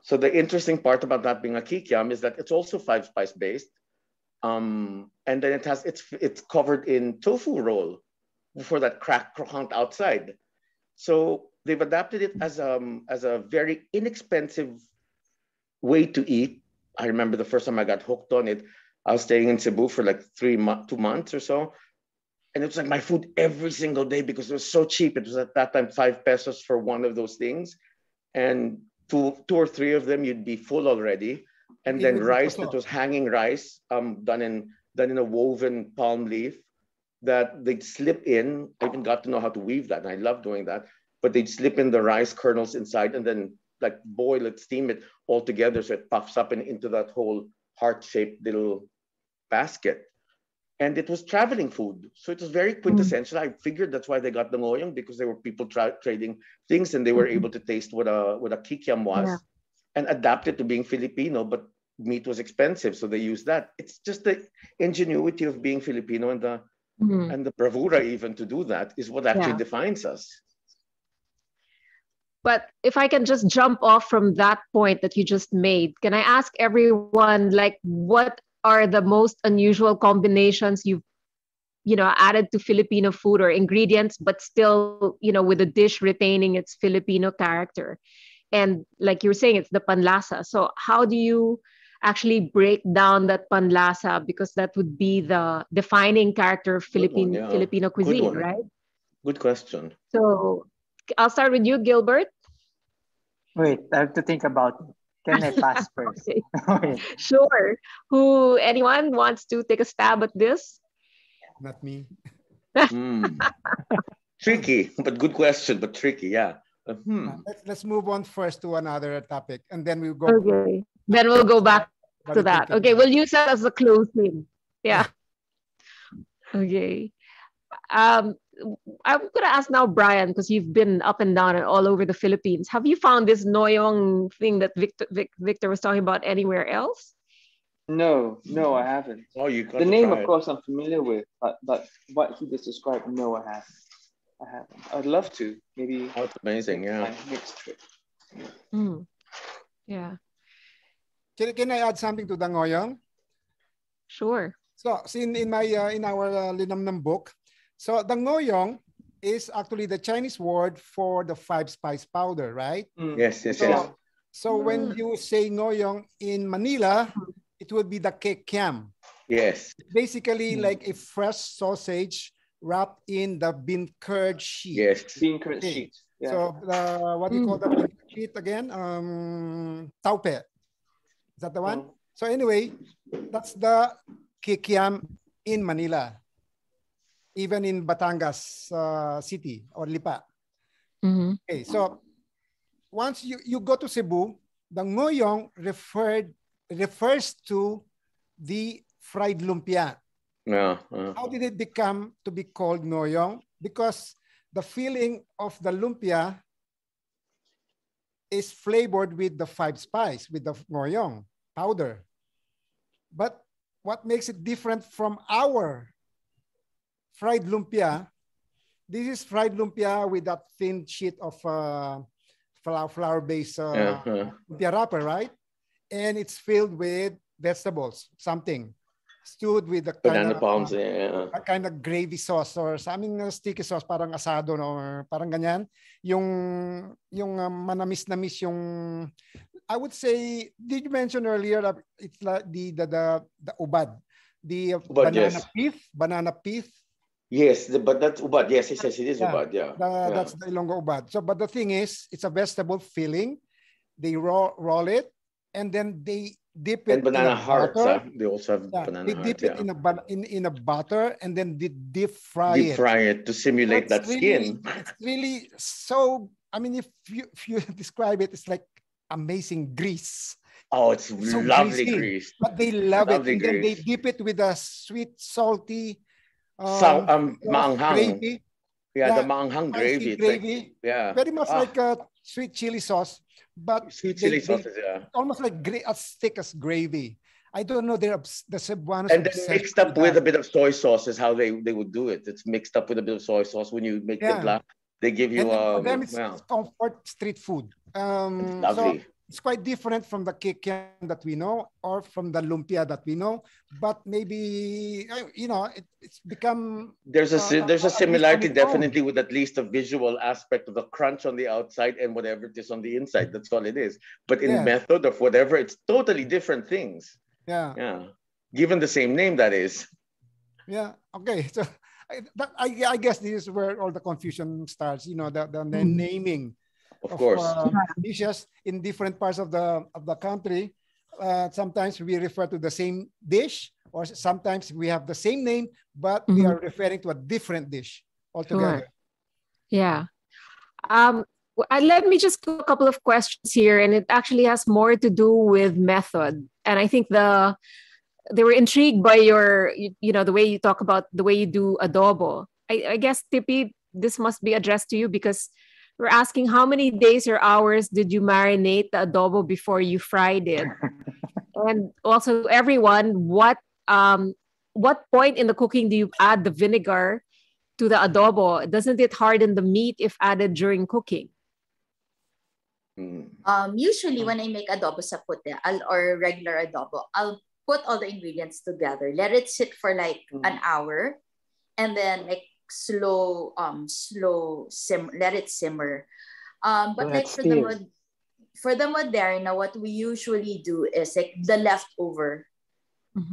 So the interesting part about that being a kikiam is that it's also 5 spice based. And then it's covered in tofu roll for that croissant outside. So they've adapted it as a very inexpensive way to eat. I remember the first time I got hooked on it, I was staying in Cebu for like 2 months or so. And it was like my food every single day because it was so cheap. It was at that time 5 pesos for one of those things. And two or three of them, you'd be full already. And then rice that was hanging rice, done in a woven palm leaf that they'd slip in. I even got to know how to weave that, and I love doing that. But they'd slip in the rice kernels inside and then like boil it, steam it all together so it puffs up and into that whole heart-shaped little basket. And it was traveling food. So it was very quintessential. I figured that's why they got the ngoyong, because there were people trading things and they were able to taste what a kikiam was and adapt it to being Filipino, but meat was expensive. So they used that. It's just the ingenuity of being Filipino and the bravura even to do that is what actually defines us. But if I can just jump off from that point that you just made, can I ask everyone, like, what are the most unusual combinations you've, added to Filipino food or ingredients, but still, with the dish retaining its Filipino character? And like you were saying, it's the panlasa. So how do you actually break down that panlasa? Because that would be the defining character of Filipino cuisine, right? Good question. So I'll start with you, Gilbert. Wait, I have to think about it. Can I pass first? Okay. Sure. Anyone wants to take a stab at this? Not me. Tricky, but good question, but tricky, yeah. Let's move on first to another topic, and then we'll go. Okay. Then we'll go back to that. Okay, we'll use that as a closing. Yeah. Okay. I'm going to ask now, Bryan, because you've been up and down and all over the Philippines. Have you found this ngoyong thing that Victor was talking about anywhere else? No, I haven't. Oh, you got the name, of course, I'm familiar with, but what he just described, no, I haven't. I'd love to. Maybe. Oh, it's amazing, yeah. Next trip. Yeah. Can I add something to the ngoyong? Sure. So, in our Linamnam book, so the ngoyong is actually the Chinese word for the 5 spice powder, right? Yes. So when you say ngoyong in Manila, it would be the kikiam. Yes. Basically like a fresh sausage wrapped in the bean curd sheet. Yes. Bean curd sheet. Yeah. So what do you call that bean curd sheet again? Taupe. Is that the one? So anyway, that's the kikiam in Manila. Even in Batangas city or Lipa. Okay, so once you go to Cebu, the ngoyong refers to the fried lumpia. How did it become to be called ngoyong? Because the filling of the lumpia is flavored with the 5 spice, with the ngoyong powder. But what makes it different from our fried lumpia? This is fried lumpia with that thin sheet of flour-based Uh-huh. lumpia wrapper, right? And it's filled with vegetables, something stewed with a Banana palms, yeah. a kind of gravy sauce or sa aming sticky sauce, parang asado, no? Or parang ganyan. Yung manamis-namis yung, I would say, did you mention earlier that it's like the ubad, the Ubad, banana pith. Yes, but that's ubad. Yes, it is ubad, yeah. That's the Ilonggo ubad. So, but the thing is, it's a vegetable filling. They roll it, and then they dip it and banana in a hearts. butter. They also have banana They hearts. dip it in a butter, and then they deep fry it to simulate that skin. It's really so. I mean, if you describe it, it's like amazing grease. Oh, it's so lovely grease. But they love it, and then they dip it with a sweet, salty, maanghang gravy. Yeah, the maanghang gravy. Gravy. Like, very much like a sweet chili sauce, but sweet chili sauces, almost like as thick as gravy. I don't know. They're the Cebuanos. And then mixed up with a bit of soy sauce is how they would do it. It's mixed up with a bit of soy sauce when you make the black. They give you for them it's comfort street food. Lovely. So it's quite different from the kikiam that we know or from the lumpia that we know, but maybe it's become there's a similarity definitely with at least a visual aspect of the crunch on the outside and whatever it is on the inside. That's all it is. But in method of whatever, it's totally different things. Yeah. Given the same name, that is. Yeah. Okay. So I guess this is where all the confusion starts. The naming. Of course. Dishes in different parts of the country. Sometimes we refer to the same dish, or sometimes we have the same name, but we are referring to a different dish altogether. Sure. Yeah. Let me just do a couple of questions here, and it actually has more to do with method. And I think they were intrigued by the way you talk about the way you do adobo. I guess, Tippy, this must be addressed to you because we're asking how many days or hours did you marinate the adobo before you fried it? And also everyone, what point in the cooking do you add the vinegar to the adobo? Doesn't it harden the meat if added during cooking? Usually when I make adobo sa puti or regular adobo, I'll put all the ingredients together, let it sit for like an hour, and then like slow let it simmer. But like for the Moderna, what we usually do is like the leftover.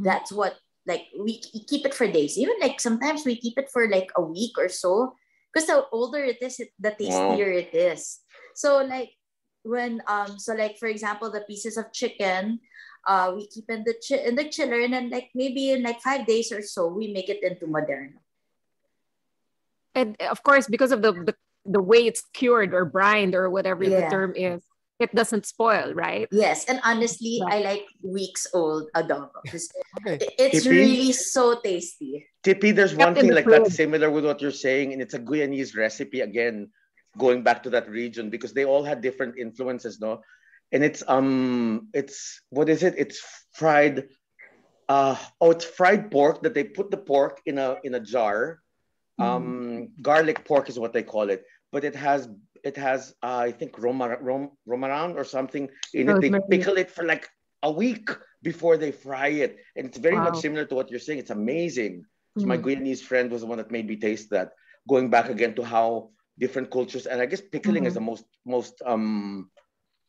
That's what, like, we keep it for days. Even like sometimes we keep it for like a week or so, because the older it is, the tastier it is. So like when so like for example, the pieces of chicken, we keep in the chiller, and then like maybe in like 5 days or so we make it into Moderna. And of course, because of the way it's cured or brined or whatever the term is, it doesn't spoil, right? Yes, and honestly, I like weeks old adobo because it's Tippy, really so tasty. Tippy, there's one thing like that similar with what you're saying, and it's a Guyanese recipe again, going back to that region because they all had different influences, no? And it's what is it? It's fried. It's fried pork that they put the pork in a jar. Garlic pork is what they call it, but it has I think romaran or something in it. They pickle it for like a week before they fry it, and it's very much similar to what you're saying. It's amazing. So my Guyanese friend was the one that made me taste that. Going back again to how different cultures, and I guess pickling is the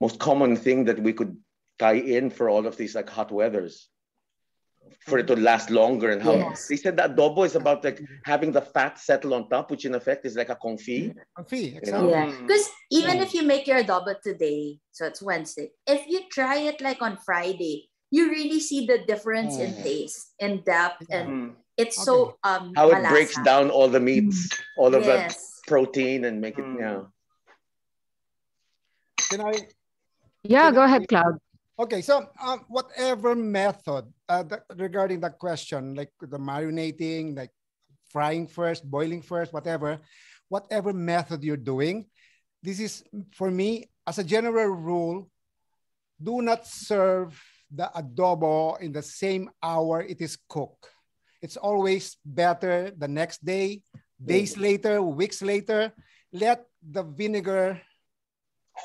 most common thing that we could tie in for all of these like hot weathers, for it to last longer. And how they said that adobo is about like having the fat settle on top, which in effect is like a confit. Exactly. Yeah, because even if you make your adobo today, so it's Wednesday, if you try it like on Friday, you really see the difference in taste, in depth, and it's so how it breaks down all the meats, all of that protein, and make it Can I? Yeah, go ahead, Claude. Okay, so whatever method regarding that question, like the marinating, like frying first, boiling first, whatever method you're doing, this is, for me, as a general rule, do not serve the adobo in the same hour it is cooked. It's always better the next day, days later, weeks later. Let the vinegar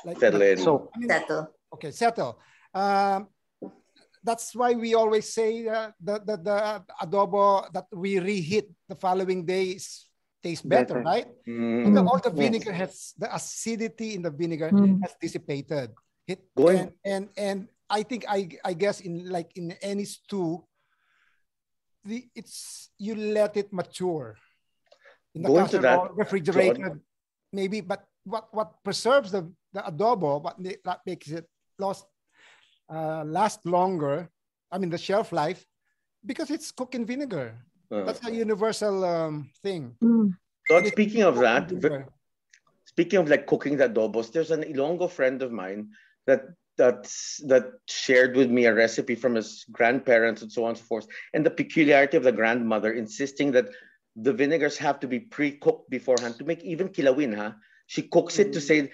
Like Settle in. So Settle. okay, settle. That's why we always say the adobo that we reheat the following day tastes better, right? Mm. All the Yes. vinegar has, the acidity in the vinegar has dissipated. Going- And I think I guess in any stew, you let it mature in the Going to that, casserole, refrigerated, maybe. But what preserves the adobo, that makes it last longer, I mean the shelf life, because it's cooked in vinegar. That's a universal thing. Claude, speaking of that, Vinegar. speaking of like cooking the adobos, there's an Ilonggo friend of mine that shared with me a recipe from his grandparents and so on and so forth, and the peculiarity of the grandmother insisting that the vinegars have to be pre-cooked beforehand to make even kilawin. She cooks it to say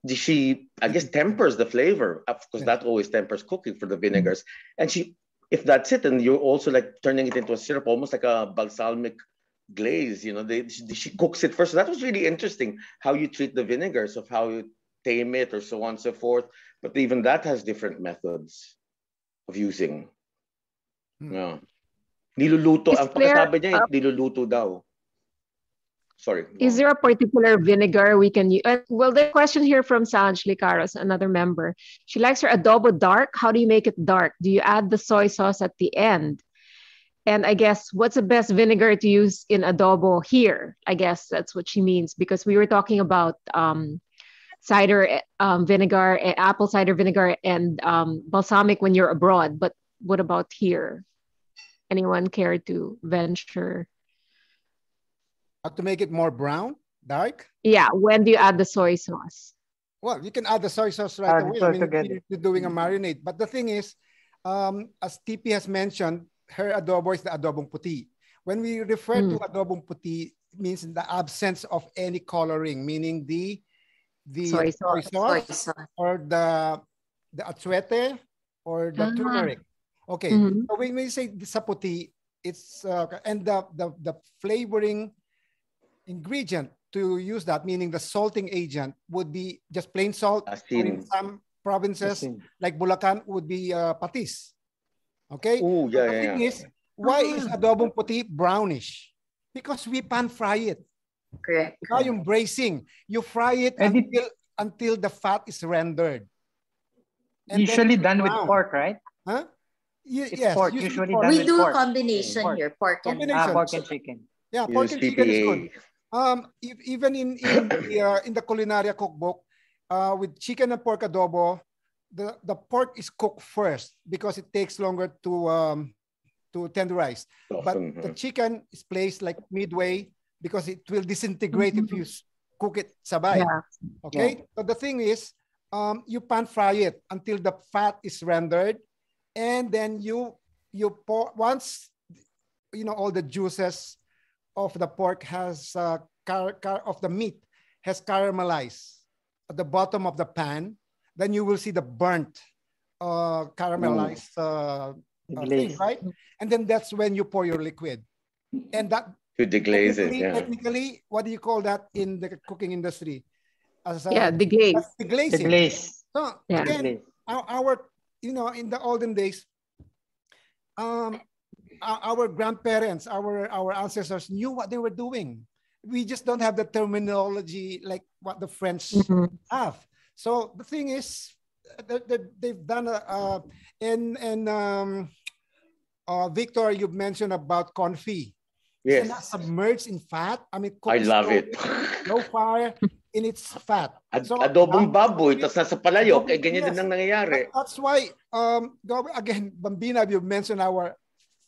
she I guess tempers the flavor, of course. That always tempers cooking for the vinegars, and if that's it, and you're also like turning it into a syrup, almost like a balsamic glaze. She cooks it first. So that was really interesting how you treat the vinegars, of how you tame it or so on and so forth. But even that has different methods of using. Yeah. Niluluto. Ang pakisabi niya, niluluto daw. Sorry. Is there a particular vinegar we can use? Well, the question here from Sanj Licaros, another member. She likes her adobo dark. How do you make it dark? Do you add the soy sauce at the end? And I guess, what's the best vinegar to use in adobo here? I guess that's what she means, because we were talking about cider vinegar, apple cider vinegar, and balsamic when you're abroad. But what about here? Anyone care to venture? How to make it more brown, dark? Yeah, when do you add the soy sauce? Well, you can add the soy sauce right Add away. soy I mean, together. you're doing a marinade. But the thing is, as TP has mentioned, her adobo is the adobong puti. When we refer to adobong puti, it means the absence of any coloring, meaning the Soy soy sauce. sauce or the atsuete or the turmeric. Okay, so when we say sa puti, it's and the flavoring ingredient to use that, meaning the salting agent, would be just plain salt. Or in some provinces like Bulacan would be patis. Okay. Oh, The thing is, why is adobong puti brownish? Because we pan fry it. Correct. Now yung bracing, you fry it until the fat is rendered. And usually then done with pork, right? Huh? It's Yes, pork. Usually done We with do pork. a combination here, pork and chicken. Yeah, pork and chicken is good. Even in the culinary cookbook, with chicken and pork adobo, the pork is cooked first because it takes longer to tenderize. But the chicken is placed like midway because it will disintegrate if you cook it sabay. Yeah. Okay. Yeah. So the thing is, you pan fry it until the fat is rendered, and then you pour, once all the juices of the pork has of the meat has caramelized at the bottom of the pan, then you will see the burnt caramelized thing, right? And then that's when you pour your liquid, and that to deglaze it. Yeah. Technically, what do you call that in the cooking industry? Deglaze. Deglazing. Deglaze. So Yeah. again, our in the olden days, our grandparents, our ancestors knew what they were doing. We just don't have the terminology like what the French have. So the thing is, they've done Victor, you've mentioned about confit. Yes. It's not submerged in fat. I mean, I love it. Low fire in its fat. So, adobong baboy, tapos nasa palayok, ganyan din yes. ang nangyayari. That's why, again, Bambina, you mentioned our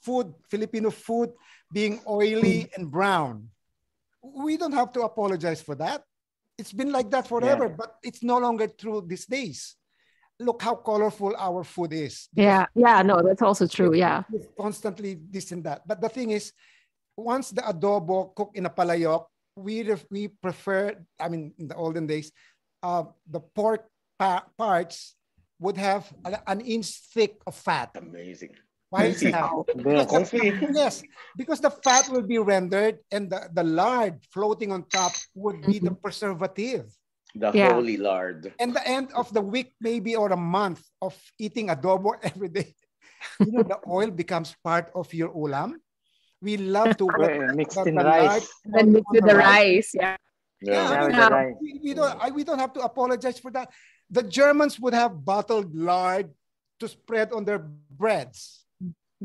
food, Filipino food being oily and brown. We don't have to apologize for that. It's been like that forever, but it's no longer true these days. Look how colorful our food is. Yeah, no, that's also true. Yeah. It's constantly this and that. But the thing is, once the adobo cooked in a palayok, we prefer, I mean, in the olden days, the pork parts would have an inch thick of fat. Amazing. Why is that? Yes, because the fat will be rendered and the lard floating on top would be the preservative. The Yeah. holy lard. And the end of the week, maybe, or a month of eating adobo every day, you know, the oil becomes part of your ulam. We love to put Mixed in the lard rice. Then mix on with the the rice. rice. Yeah. Yeah, I Yeah, mean, with the rice. we don't have to apologize for that. The Germans would have bottled lard to spread on their breads.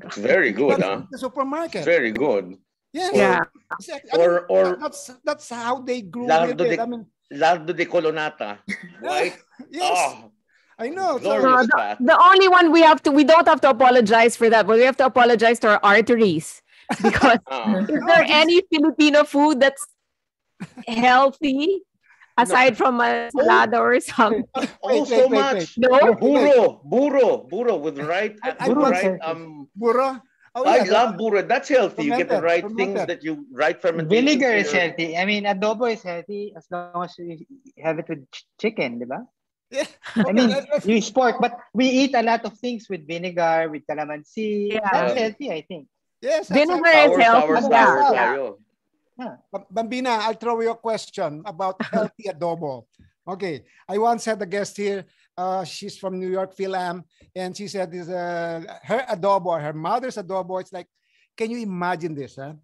It's very good, That's huh? the supermarket. Very good. Yes. Yeah. Exactly. I mean, Or that's how they grew with lardo it. de I mean, lardo de colonata. White. yes, Oh, I know. So, glorious the, fat. the only one we don't have to apologize for that, but we have to apologize to our arteries because Oh. is there any Filipino food that's healthy aside from a salada or something? Oh, so wait. much. No? Burro with right, I with want right. burro. Oh I yeah, love burro. That's healthy. You get the right things fermented. that you right fermentation. Vinegar is for your- healthy. I mean, adobo is healthy as long as you have it with chicken, di ba? Yeah. I mean, you eat pork, but we eat a lot of things with vinegar, with calamansi. Yeah. That's healthy, I think. Yes. Vinegar is Sour, healthy. sour, Yeah. sour Yeah. tayo. Bambina, I'll throw you a question about healthy adobo. Okay, I once had a guest here. She's from New York, Philam, and she said this, her adobo, her mother's adobo. It's like, can you imagine this? Huh?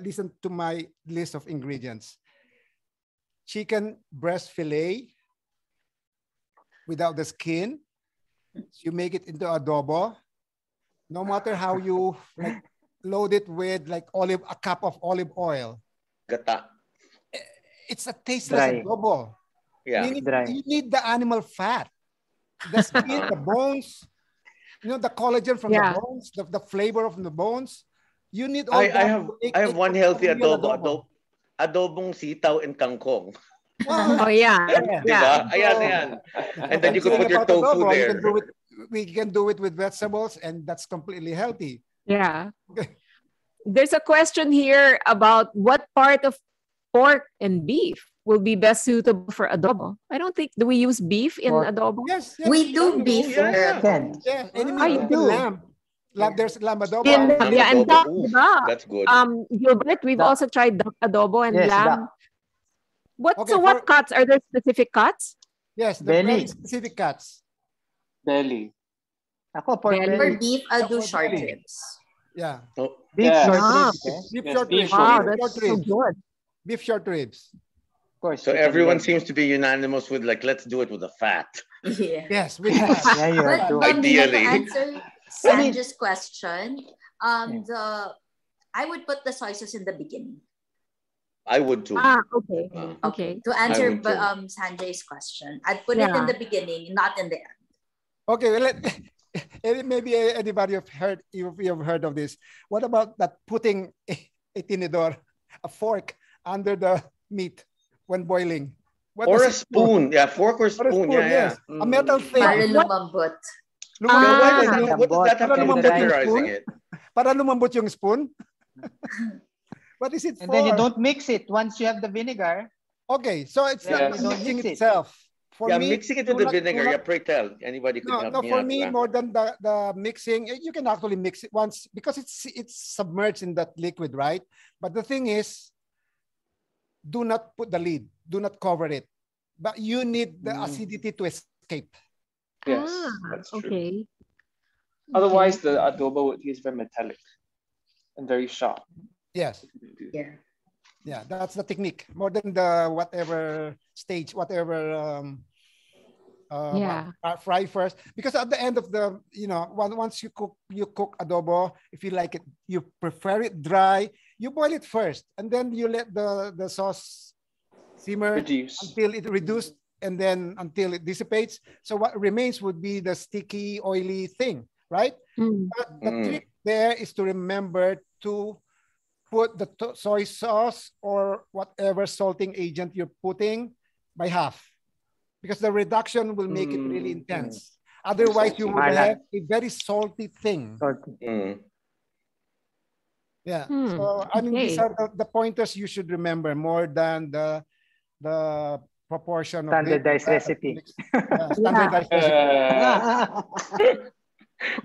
Listen to my list of ingredients: chicken breast fillet without the skin. You make it into adobo. No matter how you like, load it with like a cup of olive oil. Gata. It's a tasteless Dry. adobo. Yeah. You need the animal fat, the skin, the bones, you know, the collagen from the bones, the flavor of the bones. You need all that. I have one healthy real adobo. Adobong sitaw and kangkong. Well, Oh yeah. Diba? Ayan. And then you could put your tofu adobo, there. we can do it with vegetables, and that's completely healthy. Yeah. There's a question here about what part of pork and beef will be best suitable for adobo. I don't think, do we use beef in adobo? Yes, We do beef for adobo. Yeah, you do. lamb. There's lamb adobo. Yeah, and duck, diba? That's good. Gilbert, we've also tried duck adobo and lamb. Duck. What cuts? Are there specific cuts? Yes, the Belly. very specific cuts. Belly. Ako, pork Belly. For belly. beef, I'll do For short belly. ribs. Yeah, Beef Yeah. short Ah, ribs, eh? beef Yes, short beef ribs. short Wow, Beef that's short so ribs. good. Beef short ribs. Of course. So chicken everyone leg. seems to be unanimous with like, let's do it with the fat. Yeah. Yes, with Yes, fat. yeah, you have But to. Bambina, to Ideally. answer Sandra's question, I would put the soy sauce in the beginning. I would too. Okay. Okay. To answer would too. Sanjay's question, I'd put it in the beginning, not in the end. Okay, well, maybe anybody have heard, if you have heard of this. What about that putting a tinidor, a fork under the meat when boiling? What Or does a it do? spoon. Yeah, fork or Or a spoon. spoon, Yeah, yes. A metal thing. Para lumambot. What does that have to do with tenderizing it? Para lumambot yung spoon? What is it for? And then you don't mix it once you have the vinegar. Okay, so it's not Yes. mixing Mix it. itself. For Yeah, me, mixing it do with the not- vinegar. do not- Yeah, pray tell. Anybody could help No, me for out me, with that. more than the mixing, you can actually mix it once because it's submerged in that liquid, right? But the thing is, do not put the lid, do not cover it. But you need the acidity to escape. Yes, that's true. Okay. Otherwise, the adobo would taste very metallic and very sharp. Yes, Yeah. yeah, that's the technique. More than the whatever stage, whatever fry first. Because at the end of the, once you cook adobo, if you like it, you prefer it dry, you boil it first, and then you let the sauce simmer Reduce. until it reduced, and then until it dissipates. So what remains would be the sticky, oily thing, right? But the trick there is to remember to put the soy sauce or whatever salting agent you're putting by half, because the reduction will make it really intense. Otherwise, you will have a very salty thing. Yeah. So I mean, these are the pointers you should remember more than the proportion of Standardized recipe. Standardized recipe.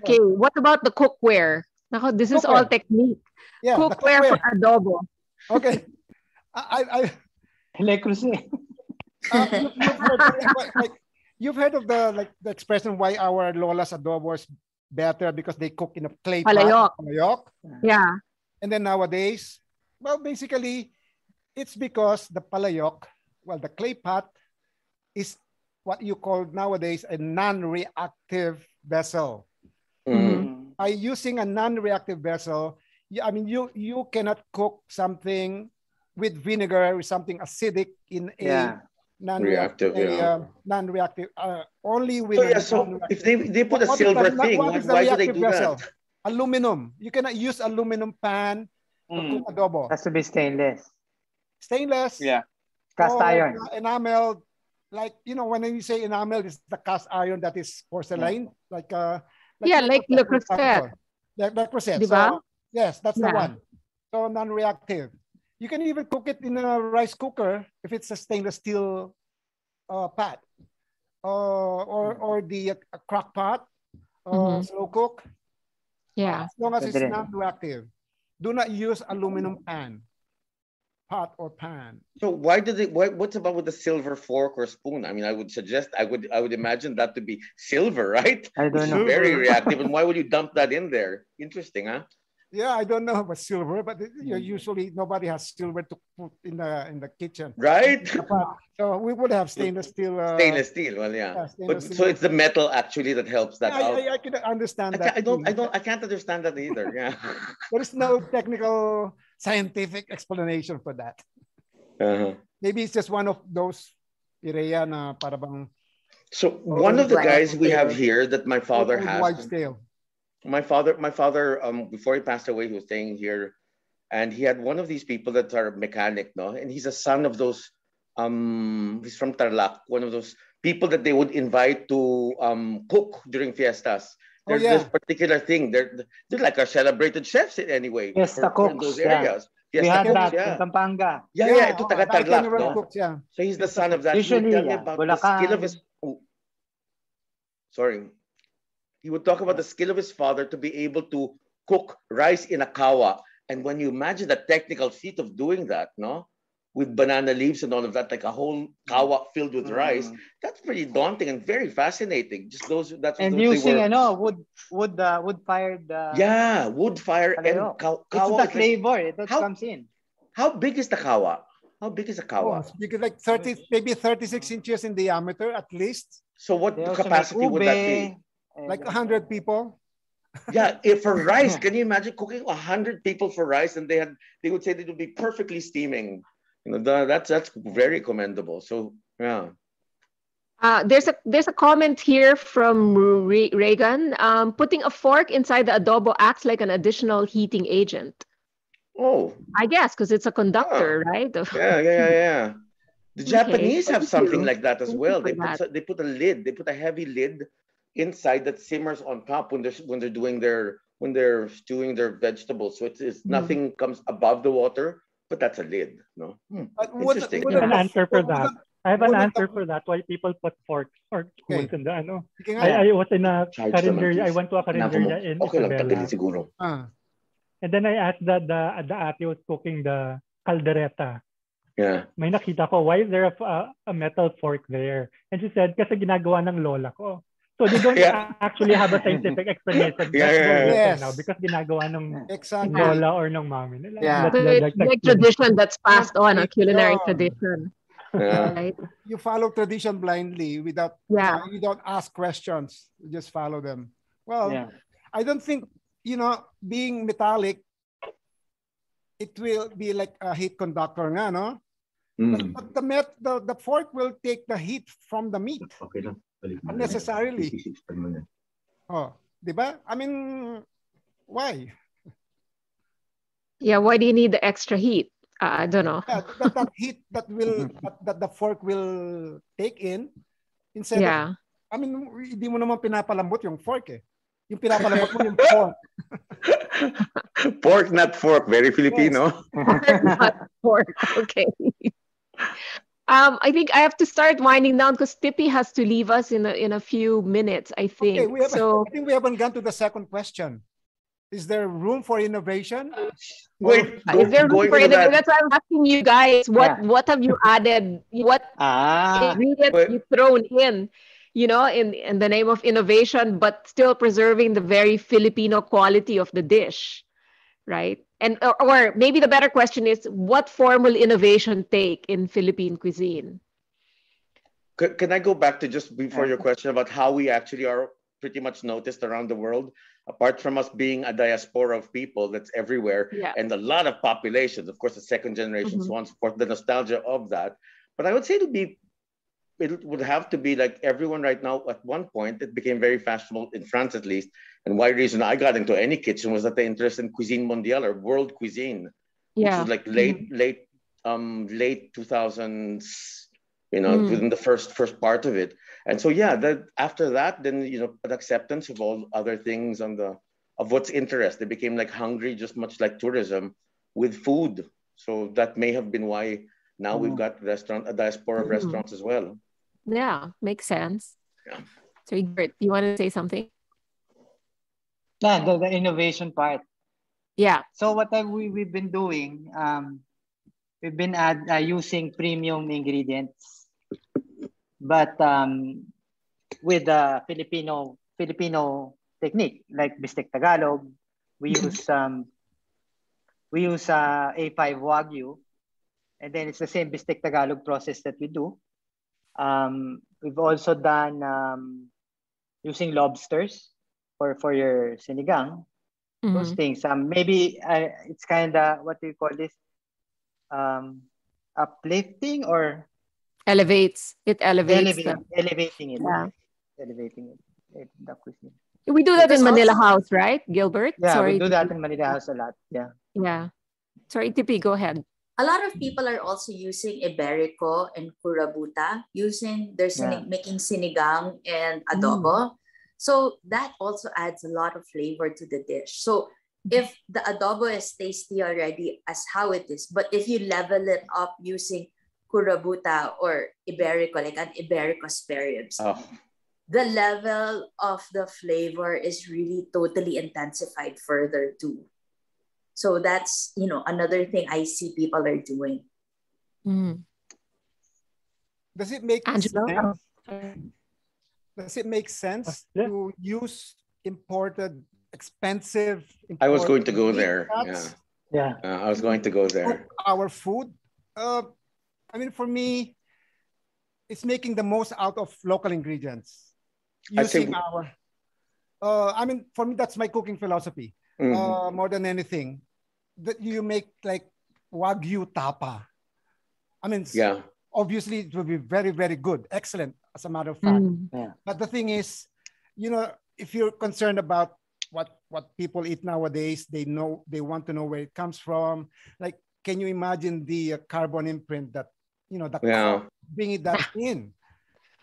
Okay, what about the cookware? Nako, this is all technique. Yeah, cookware for adobo. Okay. I You've heard of the expression why our lola's adobo is better because they cook in a clay pot. Palayok. Yeah. And then nowadays, well, basically, it's because the palayok, well, the clay pot is what you call nowadays a non-reactive vessel. By using a non-reactive vessel, you cannot cook something with vinegar or something acidic in a non-reactive. Only with. So if they put a silver thing, why do they do that? Aluminum. You cannot use aluminum pan to cook adobo. Has to be stainless. Stainless. Yeah. Cast iron. Enamel. Like, when you say enamel, it's the cast iron that is porcelain. Like Le Creuset. Le Creuset. So, yes, that's the one. So non-reactive. You can even cook it in a rice cooker if it's a stainless steel pot, or the crock pot, slow cook. Yeah. As long as it's non-reactive. Do not use aluminum pot or pan. So what's about with the silver fork or spoon? I mean, I would imagine that to be silver, right? I don't know. Very reactive. And why would you dump that in there? Interesting, huh? Yeah, I don't know about silver, but usually nobody has silver to put in the kitchen. Right? So we would have stainless steel. Stainless steel, well, yeah. But so it's the metal actually that helps that out. I can understand that. I can't understand that either. Yeah. There is no technical scientific explanation for that. Maybe it's just one of those pireya na para bang. So one of the guys we have here that my father has. Wives' tale. My father, before he passed away, he was staying here, and he had one of these people that are mechanic, no? And he's a son of those, he's from Tarlac, one of those people that they would invite to cook during fiestas. There's this particular thing. They're like our celebrated chefs anyway. Fiesta cooks, in those areas. We had that in Pampanga. Ito taga Tarlac, no? Cooks, So he's the son of that. Usually, he would tell me about the skill of his. Sorry. He would talk about the skill of his father to be able to cook rice in a kawa. And when you imagine the technical feat of doing that, no, with banana leaves and all of that, like a whole kawa filled with rice, that's pretty daunting and very fascinating. Just those. That's and those using wood fired. Yeah, wood fire and kawa. It's the flavor. It comes in. How big is the kawa? How big is a kawa? Because like 30, maybe 36 inches in diameter at least. So what capacity would that be? Like 100 people. Yeah, for rice, can you imagine cooking 100 people for rice? And they would say they would be perfectly steaming. That's very commendable. So yeah. There's a comment here from Reagan. Putting a fork inside the adobo acts like an additional heating agent. Oh, I guess because it's a conductor, right? Yeah. The Japanese have something like that as well. They put a lid. They put a heavy lid inside that simmers on top when they're stewing their vegetables. So it's nothing comes above the water, but that's a lid. No, interesting. I have an answer for that. I have an answer for that. Why people put forks or spoons in the ano? I was in a carinderia. I went to a carinderia in Isabela. And then I asked the ate was cooking the caldereta. Yeah. May nakita ko, why is there a metal fork there? And she said, kasi ginagawa ng lola ko. So they don't actually have a scientific explanation. Yes. Now because ginagawa ng exactly. lola or ng mommy nila. Yeah. It's like tradition that's passed on, a culinary tradition. Yeah. Right? You follow tradition blindly without you don't ask questions. You just follow them. Well, I don't think, being metallic, it will be like a heat conductor nga, no? But the fork will take the heat from the meat. Unnecessarily. Oh, diba? I mean, why? Yeah, why do you need the extra heat? I don't know. Yeah, that heat that the fork will take in instead of, I mean, hindi mo naman pinapalambot yung fork eh. Yung pinapalambot mo yung fork. Pork, not fork. Very Filipino. Yes. Not fork. Okay. I think I have to start winding down because Tippy has to leave us in a few minutes, I think. Okay, I think we haven't gone to the second question. Is there room for innovation? Wait, Is there room going for to innovation? that. That's why I'm asking you guys, Yeah. what have you added? What ingredients Wait, you thrown in, in the name of innovation, but still preserving the very Filipino quality of the dish, right? And or maybe the better question is, what form will innovation take in Philippine cuisine? can I go back to just before your question about how we actually are pretty much noticed around the world? Apart from us being a diaspora of people that's everywhere Yeah. and a lot of populations, of course, the second generation, so on and so forth, the nostalgia of that. But I would say it would have to be like everyone right now. At one point, it became very fashionable in France, at least. And why reason I got into any kitchen was that the interest in cuisine mondiale or world cuisine, which was like late 2000s, within the first part of it. And so yeah, that after that, then an acceptance of all other things of what's interest. They became like hungry, just much like tourism, with food. So that may have been why now we've got a diaspora of restaurants as well. Yeah, makes sense. Yeah. So Gilbert, you want to say something? Yeah, the innovation part. Yeah. So what we've been doing, we've been using premium ingredients, but with the Filipino technique, like Bistek Tagalog. We use A5 Wagyu, and then it's the same Bistek Tagalog process that we do. We've also done using lobsters for your sinigang. Those things. Maybe it's kind of, what do you call this? Uplifting or Elevates. It elevates elevating it. Yeah. Elevating it. The cuisine. We do that in Manila House, right, Gilbert? Yeah, Sorry, we do that in Manila House a lot. Yeah. Yeah. Sorry, Tipi, go ahead. A lot of people are also using Iberico and Curabuta, making sinigang and adobo. So that also adds a lot of flavor to the dish. So if the adobo is tasty already as how it is, but if you level it up using Curabuta or Iberico, like an Iberico spare ribs, the level of the flavor is really totally intensified further too. So that's, another thing I see people are doing. Does it make Angelo? sense? Does it make sense to use expensive? I was going to go there. Yeah. I was going to go there. Our food. For me, it's making the most out of local ingredients. Using for me, that's my cooking philosophy. More than anything, that you make like Wagyu tapa. Obviously it will be very, very good, excellent, as a matter of fact. But the thing is, if you're concerned about what people eat nowadays, they want to know where it comes from. Like, can you imagine the carbon imprint that bringing that in?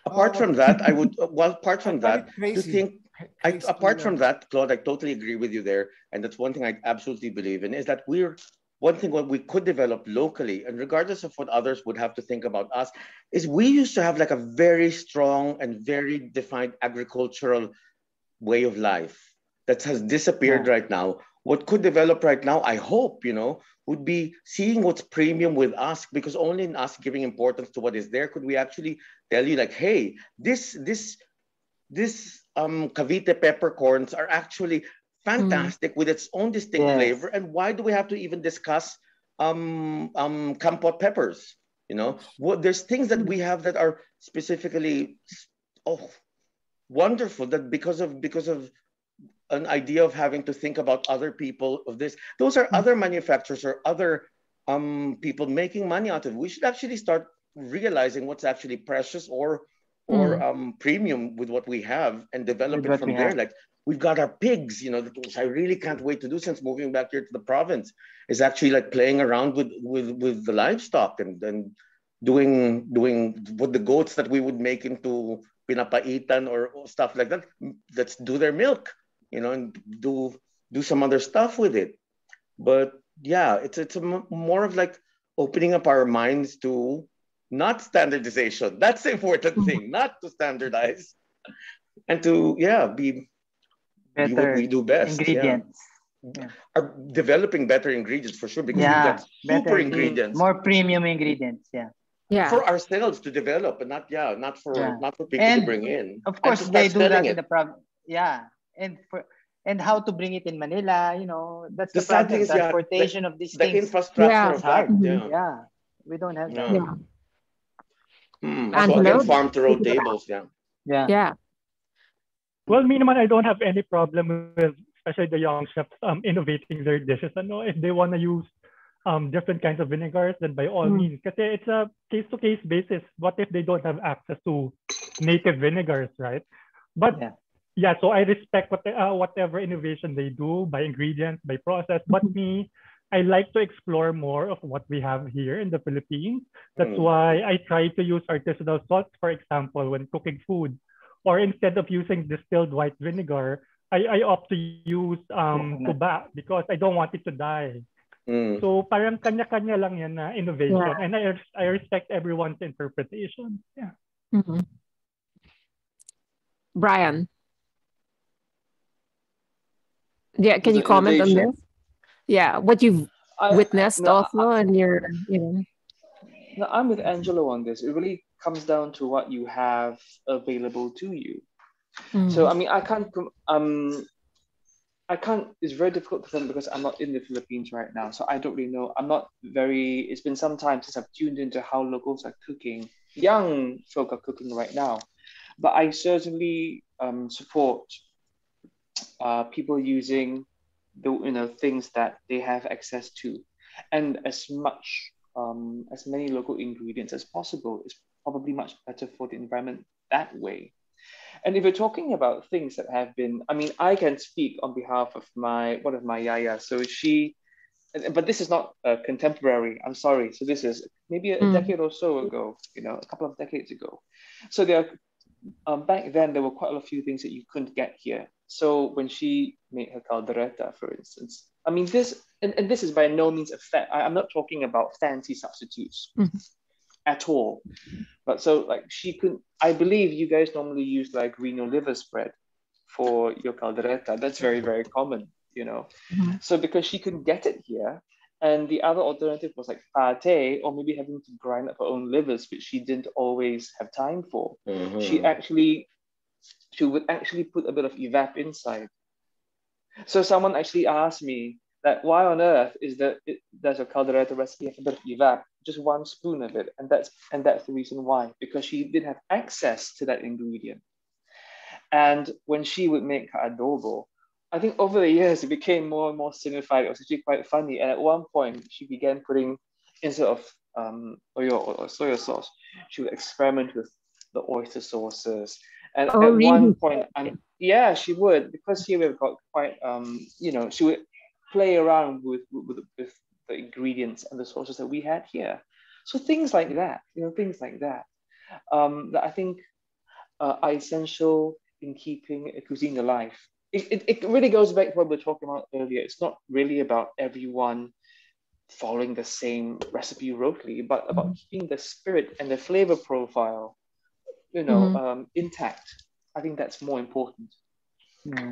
Apart from that, Claude, I totally agree with you there. And that's one thing I absolutely believe in, is that what we could develop locally, and regardless of what others would have to think about us, is we used to have like a very strong and very defined agricultural way of life that has disappeared right now. What could develop right now, I hope, would be seeing what's premium with us, because only in us giving importance to what is there could we actually tell you, like, hey, this Cavite peppercorns are actually fantastic with its own distinct flavor. And why do we have to even discuss Kampot peppers? There's things that we have that are specifically wonderful, that because of an idea of having to think about other people of this, those are other manufacturers or other people making money out of it. We should actually start realizing what's actually precious or premium with what we have and develop it from there. Like, we've got our pigs, which I really can't wait to do since moving back here to the province, is actually like playing around with the livestock and doing what the goats that we would make into pinapaitan or stuff like that. Let's do their milk, and do some other stuff with it. But yeah, it's more of like opening up our minds to not standardization. That's the important thing, not to standardize, and to be what we do best. Ingredients. are developing better ingredients for sure, because we've Yeah, got super better, ingredients more premium ingredients. Yeah. Yeah. for ourselves to develop, and not for people to And bring in. of And course, to they start do that selling in it. the Yeah, and how to bring it in Manila, that's The the sad thing problem. is, yeah, Transportation of these the things infrastructure Yeah. of is hard. that. Mhm. Yeah. Yeah, we don't have that. Yeah. Yeah. So again, Angelo? farm to roll tables. Yeah. Yeah. Yeah. Well, me naman, I don't have any problem with, especially the young chefs, innovating their dishes. Ano, if they want to use different kinds of vinegars, then by all means. Kasi it's a case-to-case basis. What if they don't have access to native vinegars, right? But yeah, so I respect whatever innovation they do by ingredients, by process. But me, I like to explore more of what we have here in the Philippines. That's why I try to use artisanal salts, for example, when cooking food. Or instead of using distilled white vinegar, I opt to use tuba because I don't want it to die. So parang kanya-kanya lang yan na innovation. Yeah. And I respect everyone's interpretation. Yeah. Bryan. Yeah, can you comment on this? Yeah, what you've witnessed also and your, No, I'm with Angelo on this. It really comes down to what you have available to you. So I mean, I can't. It's very difficult for them because I'm not in the Philippines right now, so I don't really know. It's been some time since I've tuned into how locals are cooking. Young folk are cooking right now, but I certainly support people using the things that they have access to, and as many local ingredients as possible is probably much better for the environment that way. And if you're talking about things that have been, I mean, I can speak on behalf of one of my yaya. So but this is not contemporary. I'm sorry. So this is maybe a decade or so ago, a couple of decades ago. So back then there were quite a few things that you couldn't get here. So when she made her caldereta, for instance, I mean this is by no means I'm not talking about fancy substitutes at all. But so I believe you guys normally use like Reno liver spread for your caldereta. That's very, very common, So because she couldn't get it here, and the other alternative was like pate, or maybe having to grind up her own livers, which she didn't always have time for. She would actually put a bit of evap inside. So someone actually asked me that why on earth does a caldereta recipe have a bit of evap? Just 1 spoon of it, and that's the reason why, because she did have access to that ingredient. And when she would make her adobo, I think over the years it became more and more signified. It was actually quite funny, and at one point she began putting, instead of oil or soy sauce, she would experiment with the oyster sauces. And at really? one point, she would, because here we've got quite she would play around with the ingredients and the sources that we had here. So things like that, that I think are essential in keeping a cuisine alive. It really goes back to what we were talking about earlier. It's not really about everyone following the same recipe rotely, but about keeping the spirit and the flavor profile, intact. I think that's more important.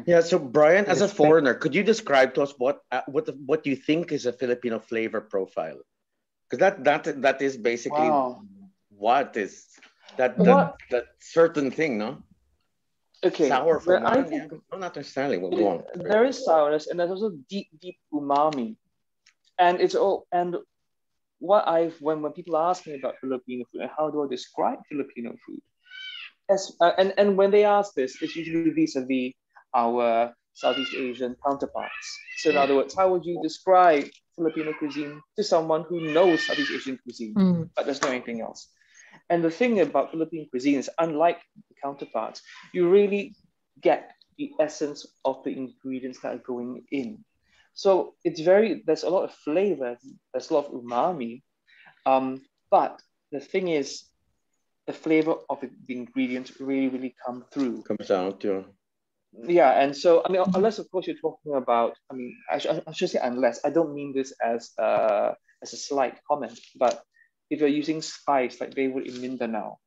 Yeah. So Bryan, as a foreigner, could you describe to us what you think is a Filipino flavor profile? Because that is basically what is that certain thing, no? Okay. Sour for one, no, not necessarily. We'll go on. There is sourness, and there's also deep umami, and when people ask me about Filipino food and how do I describe Filipino food, and when they ask this, it's usually vis-a-vis our Southeast Asian counterparts. So in other words, how would you describe Filipino cuisine to someone who knows Southeast Asian cuisine, but doesn't know anything else? And the thing about Philippine cuisine is, unlike the counterparts, you really get the essence of the ingredients that are going in. So there's a lot of flavor, there's a lot of umami, but the thing is, the flavor of the ingredients really come through. Comes out, yeah. Yeah, and so, I mean, unless of course you're talking about, I mean, I should say unless, I don't mean this as a slight comment, but if you're using spice like they would in Mindanao,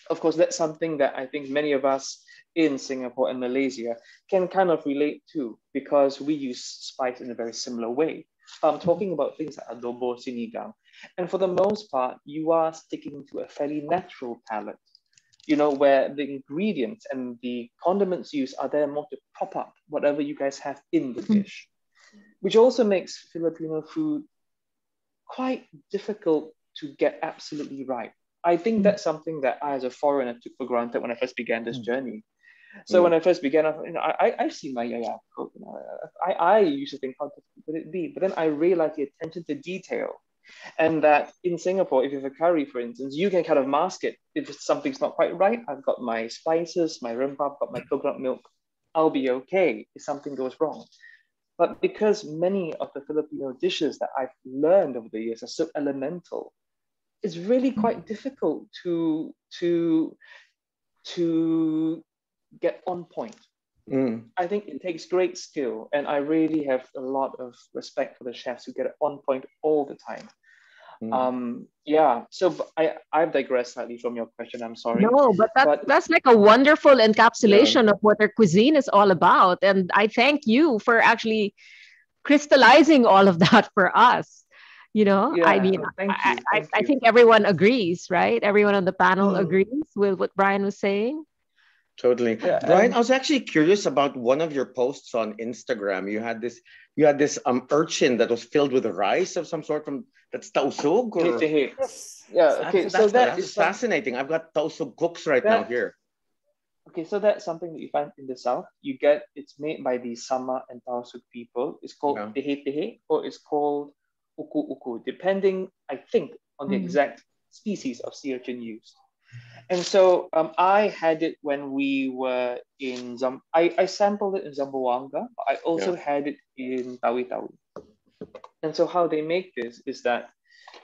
Of course, that's something that I think many of us in Singapore and Malaysia can kind of relate to because we use spice in a very similar way. Talking about things like adobo, sinigang, and for the most part, you are sticking to a fairly natural palate, where the ingredients and the condiments used are there more to prop up whatever you guys have in the dish, which also makes Filipino food quite difficult to get absolutely right. I think that's something that I, as a foreigner, took for granted when I first began this journey. So when I first began, I've seen my yaya cook. I used to think, how difficult would it be? But then I realized the attention to detail. And that in Singapore, if you have a curry, for instance, you can kind of mask it. If something's not quite right, I've got my spices, my rempah, I've got my coconut milk. I'll be okay if something goes wrong. But because many of the Filipino dishes that I've learned over the years are so elemental, it's really quite difficult to get on point. I think it takes great skill, and I really have a lot of respect for the chefs who get it on point all the time. So I've digressed slightly from your question. I'm sorry. No, but that's like a wonderful encapsulation of what our cuisine is all about. And I thank you for actually crystallizing all of that for us. I mean, I think everyone agrees, right? Everyone on the panel agrees with what Bryan was saying. Totally. Yeah, Bryan, I was actually curious about one of your posts on Instagram. You had this urchin that was filled with rice of some sort that's tausug. Yeah, okay. That is fascinating. I've got tausug cooks right now here. Okay, so that's something that you find in the south. It's made by the Sama and Tausug people. It's called tehe, or it's called uku, depending, I think, on the exact species of sea urchin used. And so I had it when we were in I sampled it in Zamboanga. I also had it in Tawi-Tawi. And so how they make this is that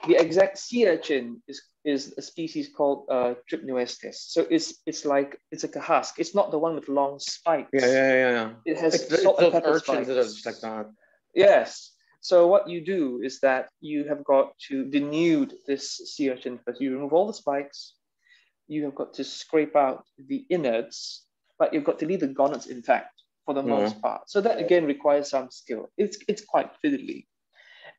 the exact sea urchin is a species called Trypnuestes. So it's like a husk. It's not the one with long spikes. Yeah. It has it's salt and those pepper urchins spikes. that are just like that. Yes. So what you do is that you have got to denude this sea urchin first. You remove all the spikes. You have got to scrape out the innards, but you've got to leave the gonnets intact for the most part. So that again requires some skill. It's quite fiddly.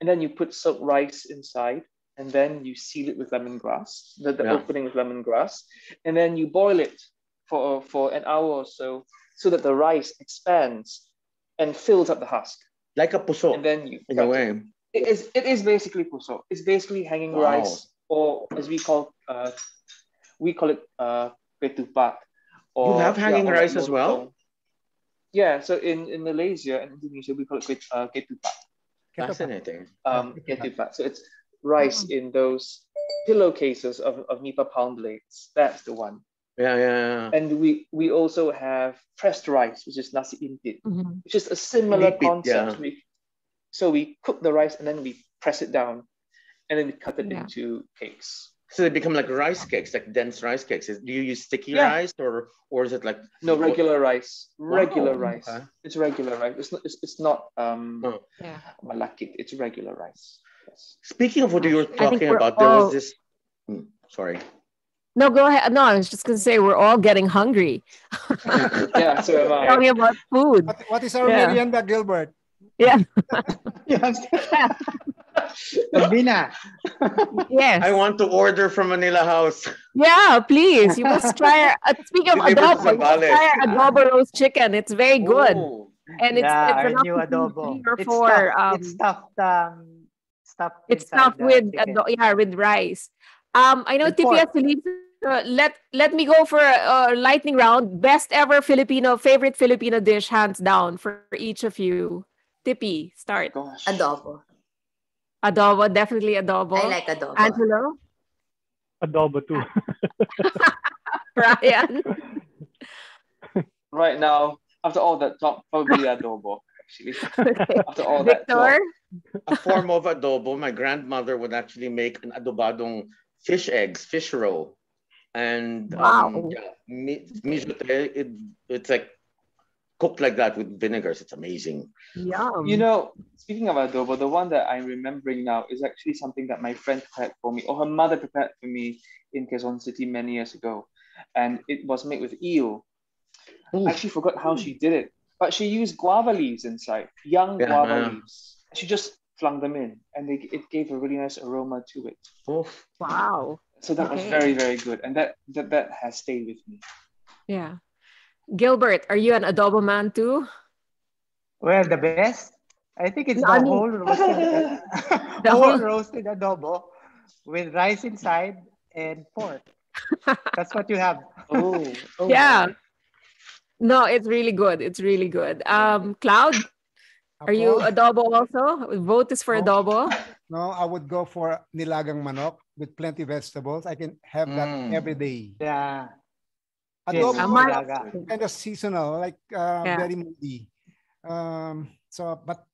And then you put soaked rice inside, and then you seal it with lemongrass, the opening with lemongrass, and then you boil it for an hour or so that the rice expands and fills up the husk. Like a puso, and then you in a way. It is basically puso. It's basically hanging rice, or as we call it ketupat. You have hanging rice as well? Yeah, so in Malaysia and Indonesia, we call it ketupat. Fascinating. Ketupat. So it's rice in those pillowcases of nipa palm blades. That's the one. Yeah. And we also have pressed rice, which is nasi intit, which is a similar concept. So we cook the rice and then we press it down, and then we cut it into cakes. So they become like rice cakes, like dense rice cakes. Do you use sticky rice or is it like regular rice? Regular Wow. rice. Okay. It's regular rice. It's not malakit. It's regular rice. Yes. Speaking of what you were talking about, there was this. Sorry. No, go ahead. No, I was just going to say we're all getting hungry. Yeah, so am I. Talking about food. What is our merienda, Gilbert? Yeah. Albina. Yes. I want to order from Manila House. Yeah, please. You must try. Speaking of adobo, you must try our adobo roast chicken. It's very good. Ooh. And it's our enough new to feed adobo. 3 or 4. It's stuffed. It's stuffed with with rice. I know Tipi has to leave. Let me go for a lightning round. Best ever favorite Filipino dish, hands down, for each of you. Tipi, start. Gosh. Adobo, definitely adobo. I like adobo. Angelo? Adobo too. Bryan? Right now, after all that talk, probably adobo, actually. Okay. After all Victor? A form of adobo. My grandmother would actually make an adobadong fish roe. And mijote, it's like cooked like that with vinegars. It's amazing. Yum. Speaking of adobo, the one that I'm remembering now is actually something that my friend prepared for me, or her mother prepared for me in Quezon City many years ago. and it was made with eel. Ooh. I actually forgot how she did it, but she used guava leaves inside, young guava leaves. She just flung them in, and it gave a really nice aroma to it. Oof. Wow. So that was very, very good, and that has stayed with me. Yeah. Gilbert, are you an adobo man too? Well, the best, I think it's No, the I mean- whole roasted, whole roasted adobo with rice inside and pork. That's what you have. Oh, Yeah. No, it's really good. It's really good. Cloud, are you Ako? adobo also? Vote is for No. adobo. No, I would go for nilagang manok with plenty vegetables. I can have that every day. Yeah. Adobo Yes, my- nilaga. kind of seasonal, like very moody.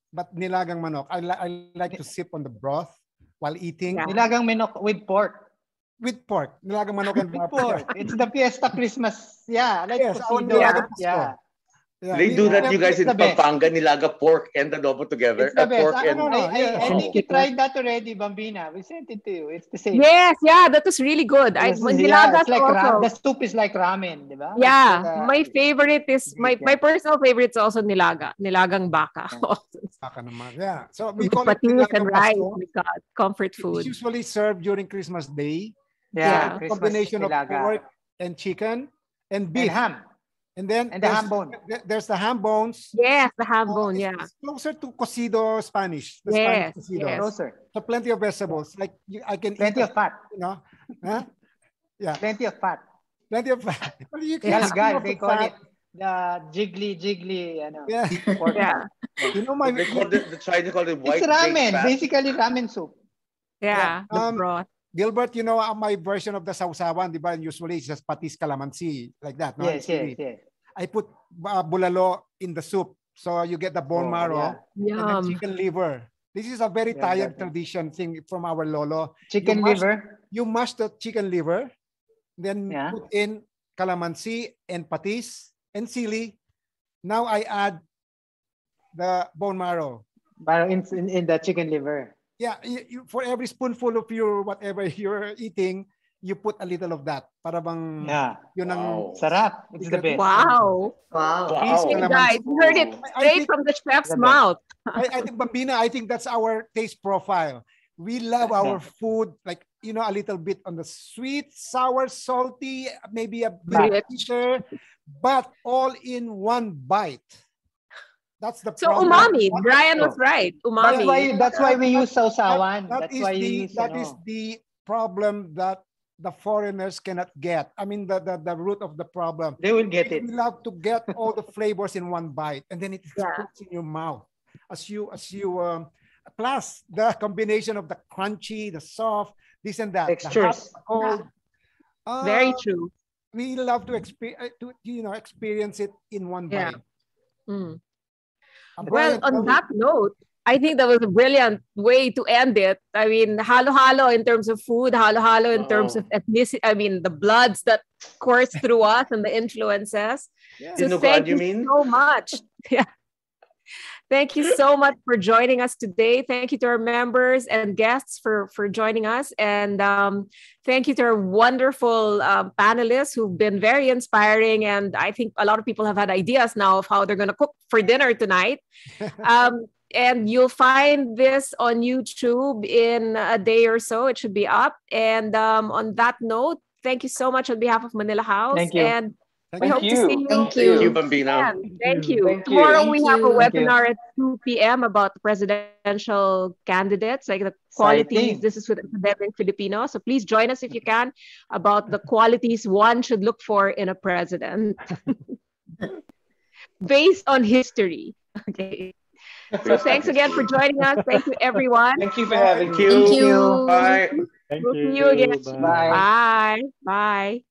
But nilagang manok, I like to sip on the broth while eating. Yeah. Nilagang manok with pork. With pork. Nilagang manok and With pork. It's the Fiesta Christmas. Yeah, like Yes, our cocido. nilagang Pasko. Yeah. Yeah, They do that, you guys in It's the best. Pampanga, nilaga pork and adobo together. It's the best. Pork and I think you tried that already, Bambina. We sent it to you. It's the same. Yes, yeah, that was really good. It's Nilagas like also. the soup is like ramen, di ba? Yeah, It's like my favorite is my personal favorite is also nilagang baka. Baka naman. Yeah. So we With call it patis nilagang and rice. Pasko. Oh my God, comfort It's food. usually served during Christmas Day. Yeah. Christmas Combination of nilaga. pork and chicken and beef. And ham. And then And the ham bone. There's the ham bones. Yes, the ham bone, It's- yeah. It's closer to cocido Spanish. The Yes, Spanish cocido. yes. Closer. So plenty of vegetables. Like I can Plenty eat, of fat. you know. Huh? Yeah. Plenty of fat. Plenty of fat. Well, you can Yeah, scoop guys, up they the call fat. it the jiggly, ano. Yeah. Pork Yeah. fat. You know my they call it, the Chinese call it white It's ramen. baked fat. Basically ramen soup. Yeah, the Um, broth. Gilbert, you know my version of the sausawan, di ba? Usually it's just patis calamansi like that. No? Yes, It's really- yes. I put bulalo in the soup. So you get the bone Oh, marrow yeah. and then Yum. chicken liver. This is a very Yeah, Tayag exactly. tradition thing from our lolo. Chicken mash- liver. You mash the chicken liver, then Yeah. put in calamansi and patis and sili. Now I add the bone marrow. But in the chicken liver. Yeah, for every spoonful of your whatever you're eating, you put a little of that. Para bang Yeah. yun ang Wow. Sarap. It's the best. Wow. Wow. Please, Hey, Calamansi. guys, you heard it I straight think- from the chef's The best. mouth. I think Bambina, I think that's our taste profile. We love our food, like, you know, a little bit on the sweet, sour, salty, maybe a bit Rich. bitter, but all in one bite. That's the So problem. umami. Brian was right. Umami. That's why we use sausawan. That That's is why the you use that is the problem that the foreigners cannot get. I mean, the root of the problem. they will get it. We love to get all the flavors in one bite, and then it Yeah. explodes in your mouth as you plus the combination of the crunchy, the soft, this and that, Textures. the hot, cold. Very true. We love to experience it in one Yeah. bite. Mm. Brian, Well, on tell me- that note, I think that was a brilliant way to end it. I mean, halo-halo in terms of food, halo-halo in terms of ethnicity. I mean, the bloods that course through us and the influences. Yeah. So Dinuguan, thank you you mean? so much. Yeah. Thank you so much for joining us today. Thank you to our members and guests for joining us. And thank you to our wonderful panelists who've been very inspiring. And I think a lot of people have had ideas now of how they're going to cook for dinner tonight. And you'll find this on YouTube in a day or so. It should be up. And on that note, thank you so much on behalf of Manila House. Thank you. And we Thank hope to you. see you. Thank Thank you, you. Bambina. Thank you. Thank you. Tomorrow Thank we have a you. Thank you. webinar at 2 p.m. about the presidential candidates, like the qualities. Exciting. This is with Standardizing Filipino. So please join us if you can about the qualities one should look for in a president based on history. Okay. So thanks again for joining us. Thank you, everyone. Thank you for having Thank me. you. Thank you. Bye. Thank We'll you. see you again. Bye. Bye. Bye. Bye.